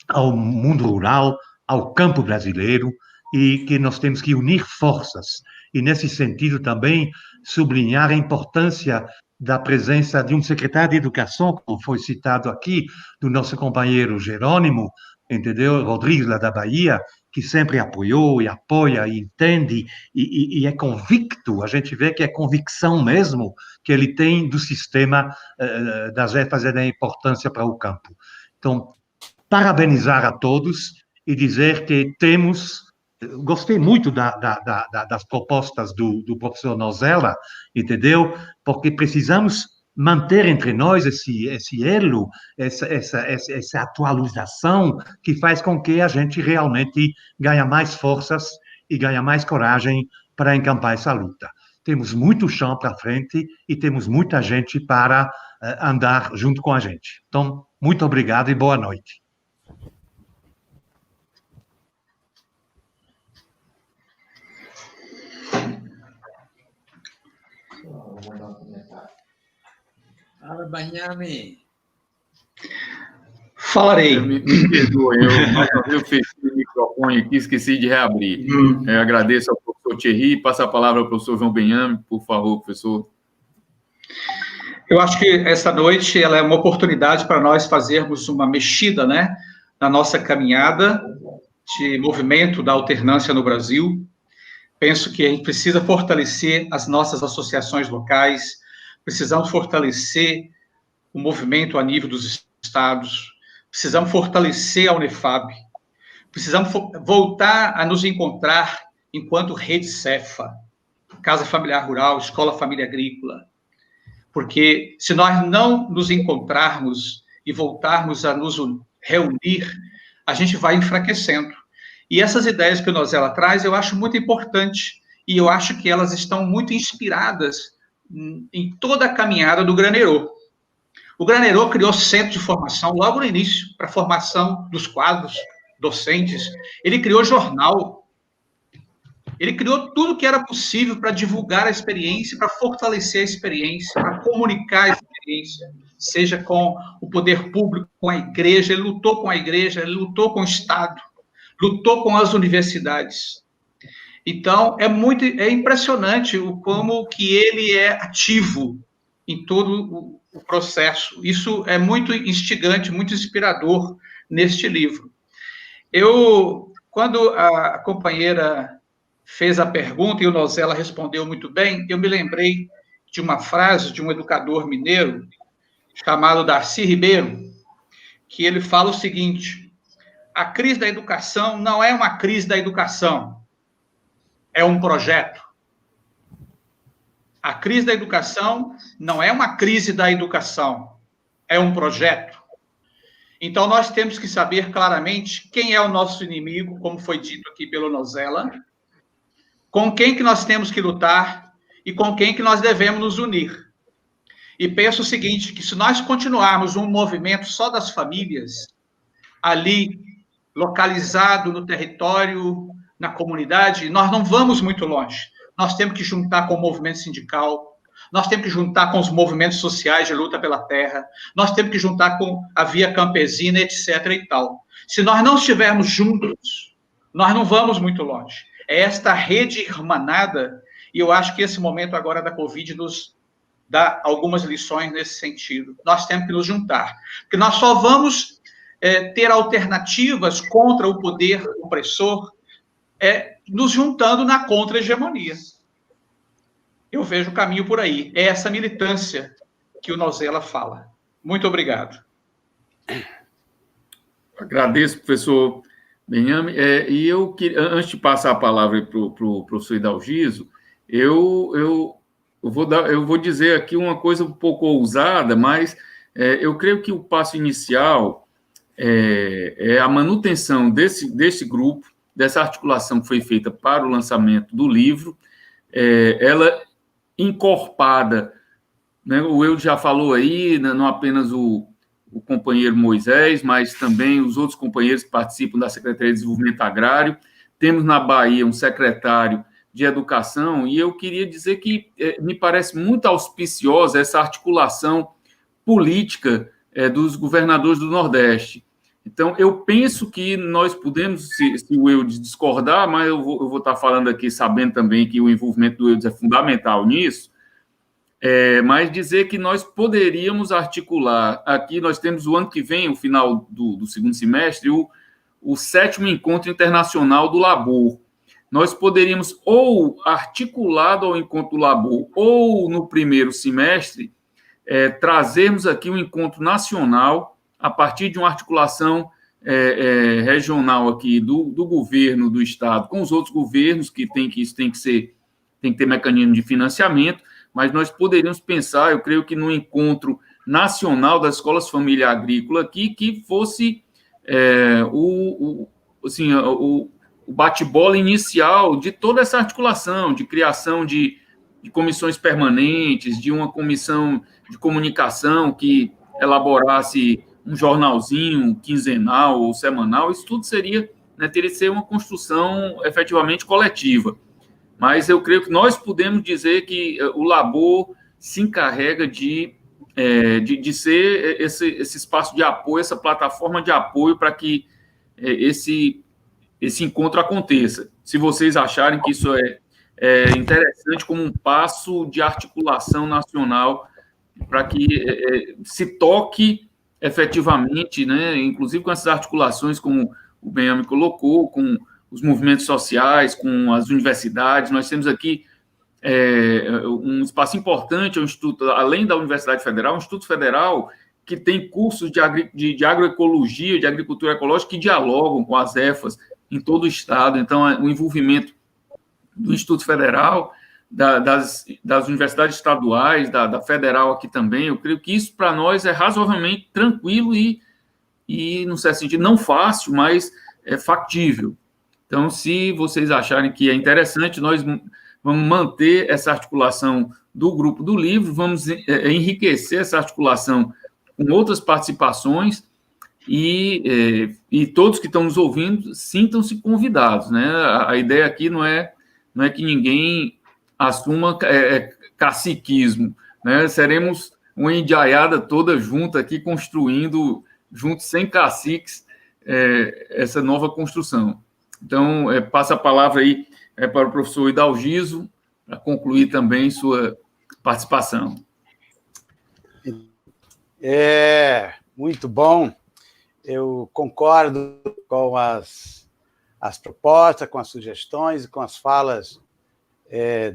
ao mundo rural, ao campo brasileiro, e que nós temos que unir forças. E, nesse sentido, também sublinhar a importância da presença de um secretário de Educação, como foi citado aqui, do nosso companheiro Jerônimo, entendeu? Rodrigues, lá da Bahia, que sempre apoiou e apoia e entende e é convicto, a gente vê que é convicção mesmo que ele tem do sistema das EFAS e da importância para o campo. Então, parabenizar a todos e dizer que gostei muito das propostas do professor Nozella, entendeu? Porque precisamos manter entre nós esse elo, essa atualização que faz com que a gente realmente ganhe mais forças e ganhe mais coragem para encampar essa luta. Temos muito chão para frente e temos muita gente para andar junto com a gente. Então, muito obrigado e boa noite. Arbanhami. Falarei. Me perdoe, eu fechei o microfone aqui, esqueci de reabrir. Agradeço ao professor Thierry, passo a palavra ao professor João Benhame, por favor, professor. Eu acho que essa noite ela é uma oportunidade para nós fazermos uma mexida, né, na nossa caminhada de movimento da alternância no Brasil. Penso que a gente precisa fortalecer as nossas associações locais, precisamos fortalecer o movimento a nível dos estados, precisamos fortalecer a Unifab, precisamos voltar a nos encontrar enquanto rede Cefa, Casa Familiar Rural, Escola Família Agrícola, porque se nós não nos encontrarmos e voltarmos a nos reunir, a gente vai enfraquecendo. E essas ideias que o Nozella traz, eu acho muito importante, e eu acho que elas estão muito inspiradas em toda a caminhada do Granerô. O Granerô criou centro de formação logo no início, para a formação dos quadros docentes. Ele criou jornal. Ele criou tudo que era possível para divulgar a experiência, para fortalecer a experiência, para comunicar a experiência, seja com o poder público, com a igreja. Ele lutou com a igreja, ele lutou com o Estado, lutou com as universidades. Então, é impressionante o como que ele é ativo em todo o processo. Isso é muito instigante, muito inspirador neste livro. Quando a companheira fez a pergunta e o Nozella respondeu muito bem, eu me lembrei de uma frase de um educador mineiro chamado Darcy Ribeiro, que ele fala o seguinte: a crise da educação não é uma crise da educação, é um projeto. A crise da educação não é uma crise da educação, é um projeto. Então, nós temos que saber claramente quem é o nosso inimigo, como foi dito aqui pelo Nozella, com quem que nós temos que lutar e com quem que nós devemos nos unir. E penso o seguinte, que se nós continuarmos um movimento só das famílias, ali, localizado no território, na comunidade, nós não vamos muito longe. Nós temos que juntar com o movimento sindical, nós temos que juntar com os movimentos sociais de luta pela terra, nós temos que juntar com a via campesina, etc. e tal. Se nós não estivermos juntos, nós não vamos muito longe. É esta rede irmanada, e eu acho que esse momento agora da Covid nos dá algumas lições nesse sentido. Nós temos que nos juntar, porque nós só vamos ter alternativas contra o poder opressor nos juntando na contra-hegemonia. Eu vejo o caminho por aí. É essa militância que o Nozella fala. Muito obrigado. Agradeço, professor Benhame. E eu queria, antes de passar a palavra para o professor Hidalgiso, eu vou dizer aqui uma coisa um pouco ousada, mas eu creio que o passo inicial é a manutenção desse grupo, dessa articulação que foi feita para o lançamento do livro, ela encorpada, né? O Eudes já falou aí, né, não apenas o companheiro Moisés, mas também os outros companheiros que participam da Secretaria de Desenvolvimento Agrário. Temos na Bahia um secretário de Educação, e eu queria dizer que me parece muito auspiciosa essa articulação política dos governadores do Nordeste. Então, eu penso que nós podemos, se o Eudes discordar, mas eu vou estar falando aqui sabendo também que o envolvimento do Eudes é fundamental nisso, mas dizer que nós poderíamos articular, aqui nós temos o ano que vem, o final do segundo semestre, o 7º Encontro Internacional do Labor. Nós poderíamos, ou articulado ao Encontro do Labor, ou no primeiro semestre, trazermos aqui um encontro nacional, a partir de uma articulação regional aqui do governo do Estado com os outros governos, isso tem que ter mecanismo de financiamento, mas nós poderíamos pensar, eu creio que no encontro nacional das escolas família agrícola aqui, que fosse o bate-bola inicial de toda essa articulação, de criação de comissões permanentes, de uma comissão de comunicação que elaborasse um jornalzinho quinzenal ou semanal. Isso tudo teria que ser uma construção efetivamente coletiva. Mas eu creio que nós podemos dizer que o Labor se encarrega de ser esse espaço de apoio, essa plataforma de apoio para que esse encontro aconteça. Se vocês acharem que isso é interessante como um passo de articulação nacional para que se toque efetivamente, né, inclusive com essas articulações, como o Benhame colocou, com os movimentos sociais, com as universidades. Nós temos aqui um espaço importante, um instituto, além da Universidade Federal, um Instituto Federal que tem cursos de agroecologia, de agricultura ecológica, que dialogam com as EFAs em todo o estado. Então, o envolvimento do Instituto Federal, das universidades estaduais, da federal aqui também, eu creio que isso, para nós, é razoavelmente tranquilo e, num certo sentido, não fácil, mas é factível. Então, se vocês acharem que é interessante, nós vamos manter essa articulação do grupo do livro, vamos enriquecer essa articulação com outras participações e todos que estão nos ouvindo sintam-se convidados, né? A ideia aqui não é que ninguém assuma caciquismo, né? Seremos uma indiaiada toda junta aqui, construindo, juntos, sem caciques, essa nova construção. Então, passa a palavra aí para o professor Hidalgiso, para concluir também sua participação. Muito bom. Eu concordo com as propostas, com as sugestões e com as falas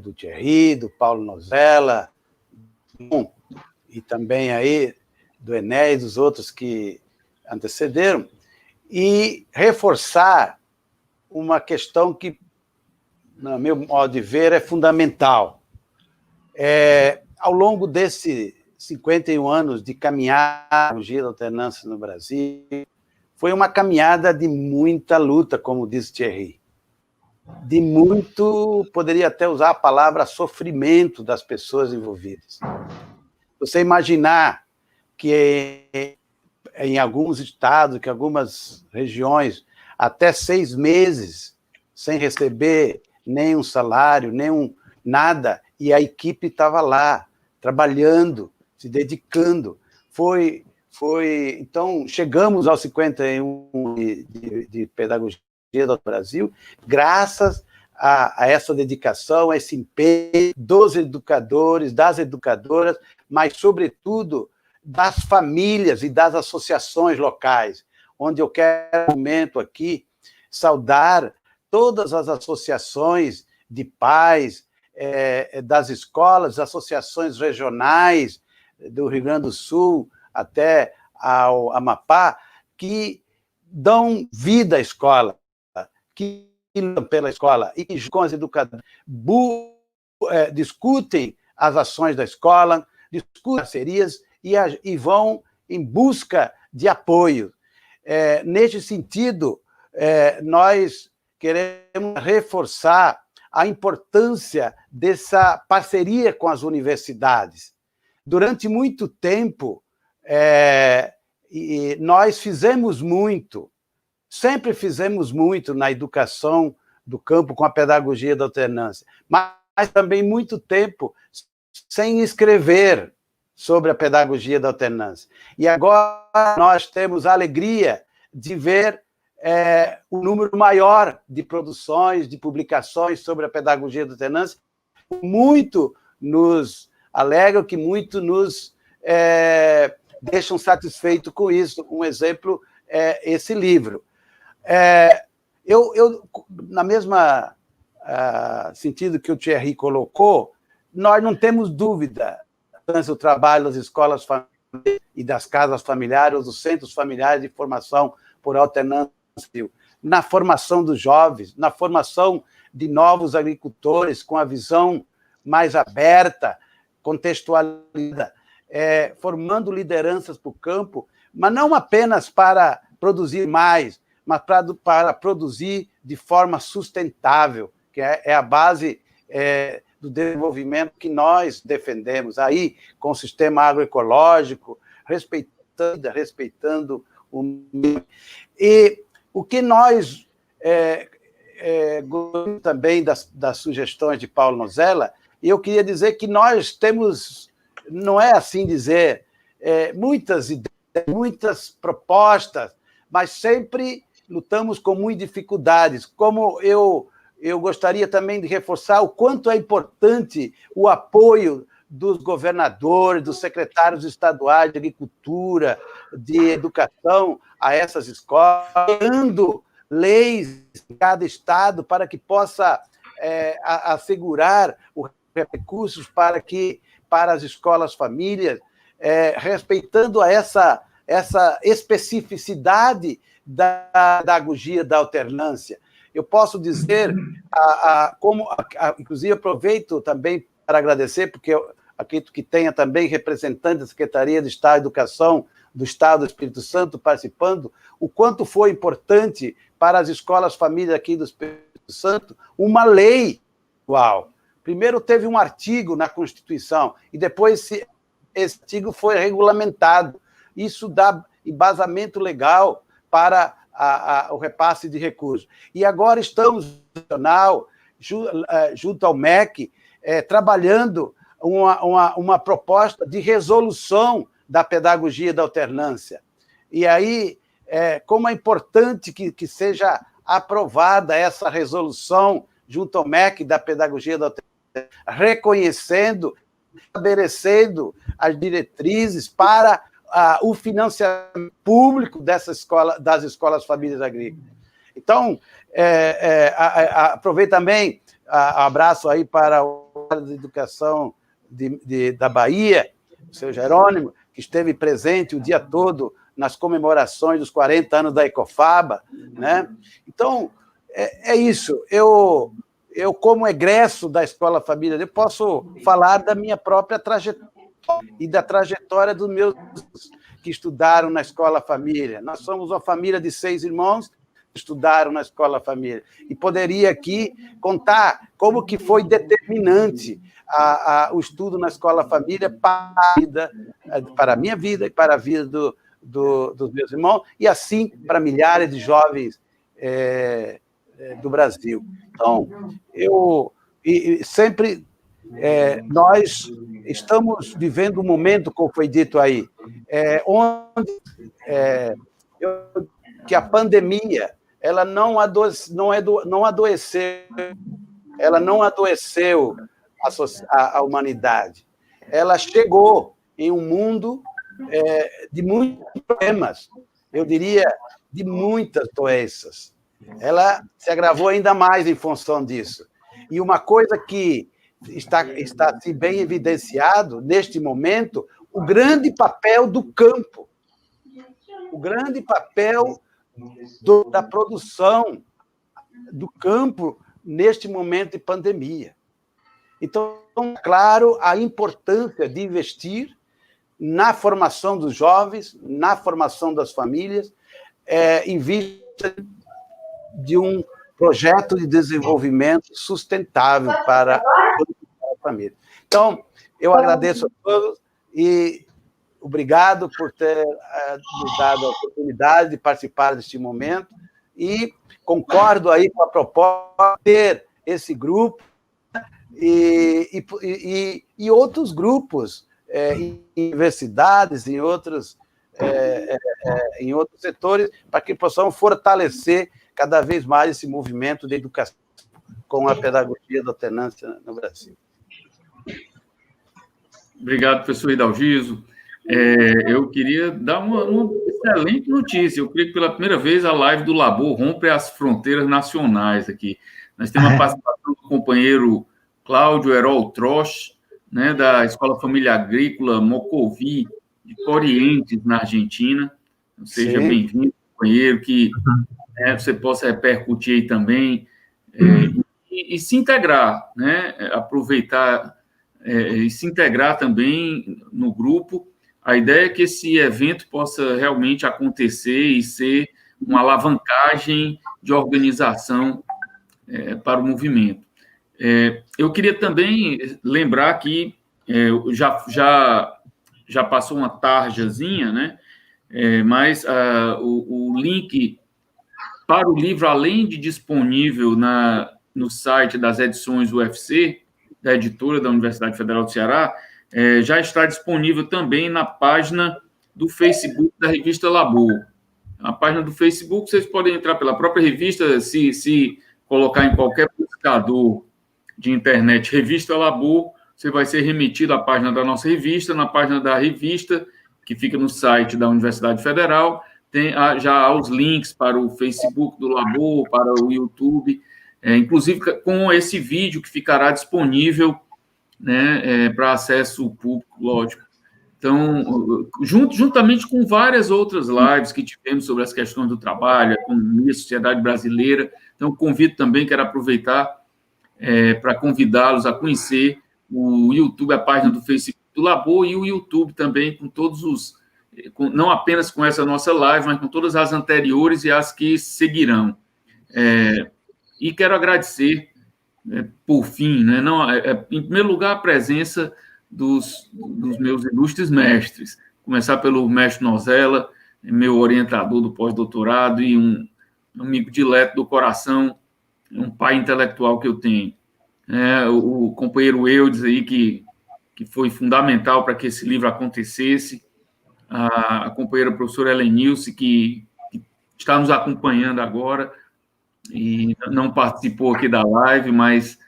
do Thierry, do Paulo Nozella, e também aí do Ené e dos outros que antecederam, e reforçar uma questão que, no meu modo de ver, é fundamental. Ao longo desses 51 anos de caminhada da pedagogia da alternância no Brasil, foi uma caminhada de muita luta, como disse Thierry, de muito, poderia até usar a palavra sofrimento das pessoas envolvidas. Você imaginar que em alguns estados, que algumas regiões, até 6 meses sem receber nenhum salário, nada, e a equipe estava lá, trabalhando, se dedicando. Então, chegamos aos 51 de pedagogia do Brasil, graças a essa dedicação, a esse empenho dos educadores, das educadoras, mas, sobretudo, das famílias e das associações locais, onde eu quero, no momento aqui, saudar todas as associações de pais, das escolas, associações regionais do Rio Grande do Sul até ao Amapá, que dão vida à escola, que lutam pela escola e que, com as educadoras, discutem as ações da escola, discutem parcerias e vão em busca de apoio. Neste sentido, nós queremos reforçar a importância dessa parceria com as universidades. Durante muito tempo, nós fizemos muito, sempre fizemos muito na educação do campo com a pedagogia da alternância, mas também muito tempo sem escrever sobre a pedagogia da alternância. E agora nós temos a alegria de ver um número maior de produções, de publicações sobre a pedagogia da alternância, muito nos alegram, que muito nos deixam satisfeitos com isso. Um exemplo é esse livro. Eu na mesma sentido que o Thierry colocou, nós não temos dúvida do trabalho das escolas familiares e das casas familiares, ou dos centros familiares de formação por alternância, na formação dos jovens, na formação de novos agricultores com a visão mais aberta, contextualizada, formando lideranças para o campo, mas não apenas para produzir mais, mas para produzir de forma sustentável, que é a base do desenvolvimento que nós defendemos, aí com o sistema agroecológico, respeitando o meio. E o que nós gostamos também das sugestões de Paulo Nozella, e eu queria dizer que nós temos, não é assim dizer, muitas ideias, muitas propostas, mas sempre lutamos com muitas dificuldades. Como eu gostaria também de reforçar o quanto é importante o apoio dos governadores, dos secretários estaduais de agricultura, de educação a essas escolas, criando leis em cada estado para que possa assegurar os recursos para as escolas famílias, respeitando essa especificidade da pedagogia da alternância. Eu posso dizer, inclusive aproveito também para agradecer, porque eu acredito que tenha também representante da Secretaria de Estado de Educação do Estado do Espírito Santo participando, o quanto foi importante para as escolas famílias aqui do Espírito Santo uma lei atual. Primeiro teve um artigo na Constituição e depois esse artigo foi regulamentado. Isso dá embasamento legal para o repasse de recursos. E agora estamos, junto ao MEC, trabalhando uma proposta de resolução da pedagogia da alternância. E aí, como é importante que seja aprovada essa resolução junto ao MEC da pedagogia da alternância, reconhecendo, estabelecendo as diretrizes para o financiamento público das escolas famílias agrícolas. Então, aproveito também, abraço aí para o Secretário de Educação da Bahia, o seu Jerônimo, que esteve presente o dia todo nas comemorações dos 40 anos da Ecofaba, né? Então, é isso. Eu, como egresso da Escola Família, eu posso falar da minha própria trajetória e da trajetória dos meus que estudaram na Escola Família. Nós somos uma família de 6 irmãos que estudaram na Escola Família. E poderia aqui contar como que foi determinante o estudo na Escola Família para a minha vida e para a vida dos meus irmãos, e assim para milhares de jovens do Brasil. Então, sempre nós estamos vivendo um momento, como foi dito aí, onde que a pandemia ela não adoeceu a humanidade. Ela chegou em um mundo de muitos problemas, eu diria, de muitas doenças. Ela se agravou ainda mais em função disso. E uma coisa que está assim, bem evidenciado neste momento, o grande papel do campo, o grande papel da produção do campo neste momento de pandemia. Então, claro, a importância de investir na formação dos jovens, na formação das famílias, em vista de um projeto de desenvolvimento sustentável para a família. Então, eu agradeço a todos e obrigado por ter nos dado a oportunidade de participar deste momento e concordo aí com a proposta de ter esse grupo e outros grupos em universidades, em outros setores, para que possamos fortalecer cada vez mais esse movimento de educação com a pedagogia da alternância no Brasil. Obrigado, professor Hidalgiso. Eu queria dar uma excelente notícia. Eu creio que pela primeira vez a live do Labor rompe as fronteiras nacionais aqui. Nós temos a participação do companheiro Cláudio Herol Troche, né, da Escola Família Agrícola Mocovi, de Corrientes, na Argentina. Seja bem-vindo, companheiro, que você possa repercutir aí também e se integrar, né, aproveitar e se integrar também no grupo. A ideia é que esse evento possa realmente acontecer e ser uma alavancagem de organização para o movimento. Eu queria também lembrar que já passou uma tarjazinha, né? Mas o link para o livro, além de disponível no site das edições UFC, da editora da Universidade Federal do Ceará, já está disponível também na página do Facebook da revista Labor. A página do Facebook, vocês podem entrar pela própria revista, se colocar em qualquer buscador de internet Revista Labor, você vai ser remetido à página da nossa revista. Na página da revista, que fica no site da Universidade Federal, tem já os links para o Facebook do Labor, para o YouTube, inclusive com esse vídeo que ficará disponível, né, para acesso público, lógico. Então, juntamente com várias outras lives que tivemos sobre as questões do trabalho, economia, sociedade brasileira. Então, convido também, quero aproveitar para convidá-los a conhecer o YouTube, a página do Facebook do Labor, e o YouTube também, com todos os... não apenas com essa nossa live, mas com todas as anteriores e as que seguirão. E quero agradecer, por fim, né, em primeiro lugar, a presença dos meus ilustres mestres, começar pelo mestre Nozella, meu orientador do pós-doutorado e um amigo dileto do coração, um pai intelectual que eu tenho. O companheiro Eudes aí, que foi fundamental para que esse livro acontecesse, a companheira professora Helenilce, que está nos acompanhando agora e não participou aqui da live, mas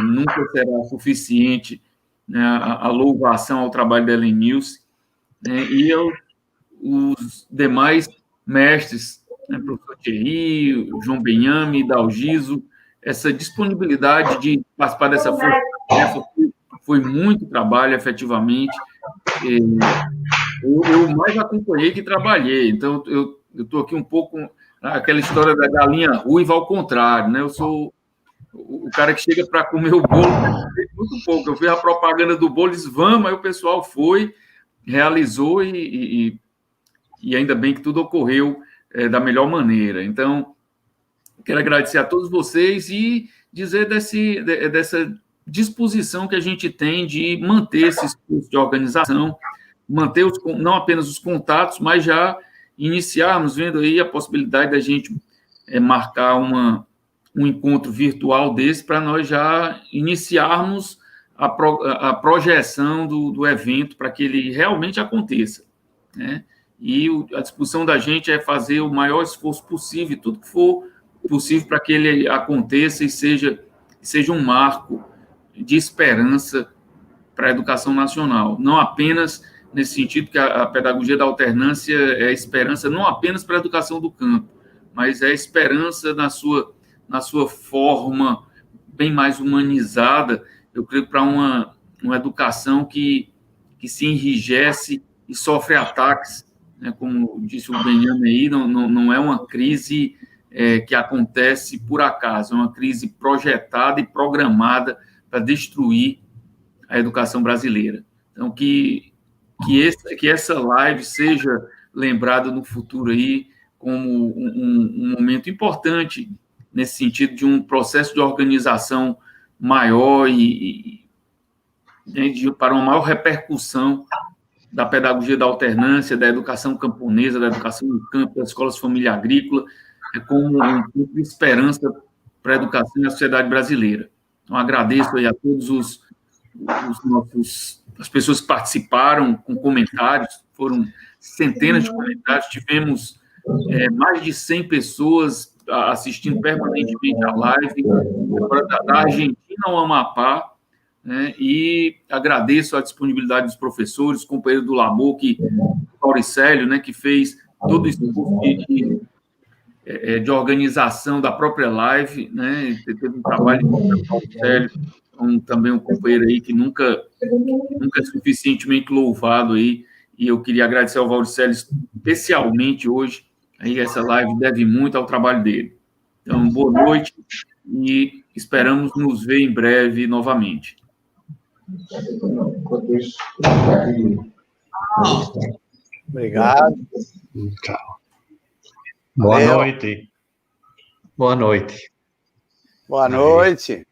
nunca será suficiente, né, a louvação ao trabalho da Helenilce, né, e os demais mestres, né, professor Thierry, João Benhame, Dalgiso, essa disponibilidade de participar dessa força foi muito trabalho, efetivamente. Eu mais acompanhei que trabalhei, então eu estou aqui um pouco aquela história da galinha ruiva ao contrário, né? Eu sou o cara que chega para comer o bolo, muito pouco. Eu vi a propaganda do bolo, eles vamos, aí o pessoal foi, realizou e ainda bem que tudo ocorreu da melhor maneira. Então, quero agradecer a todos vocês e dizer dessa disposição que a gente tem de manter esse esforço de organização, manter não apenas os contatos, mas já iniciarmos, vendo aí a possibilidade da gente marcar um encontro virtual desse para nós já iniciarmos a projeção do evento para que ele realmente aconteça, né? E a disposição da gente é fazer o maior esforço possível, tudo que for possível para que ele aconteça e seja um marco de esperança para a educação nacional. Não apenas nesse sentido que a pedagogia da alternância é esperança não apenas para a educação do campo, mas é esperança na sua forma bem mais humanizada, eu creio, para uma educação que se enrijece e sofre ataques, né? Como disse o Benhame aí, não é uma crise que acontece por acaso, é uma crise projetada e programada para destruir a educação brasileira. Então, que essa live seja lembrada no futuro aí como um momento importante nesse sentido de um processo de organização maior para uma maior repercussão da pedagogia da alternância, da educação camponesa, da educação no campo, das escolas família agrícola, como um ponto de esperança para a educação e a sociedade brasileira. Então, agradeço aí a todos as pessoas que participaram com comentários, foram centenas de comentários, tivemos mais de 100 pessoas assistindo permanentemente a live, da Argentina ao Amapá, né? E agradeço a disponibilidade dos professores, companheiro do Labor, o Auricélio, né, que fez todo esse curso de organização da própria live, né? Teve um trabalho importante com o Auricélio, também um companheiro aí que nunca é suficientemente louvado aí, e eu queria agradecer ao Auricélio especialmente hoje. Aí essa live deve muito ao trabalho dele. Então, boa noite e esperamos nos ver em breve novamente. Obrigado. Tchau. Boa noite. Boa noite. Boa noite.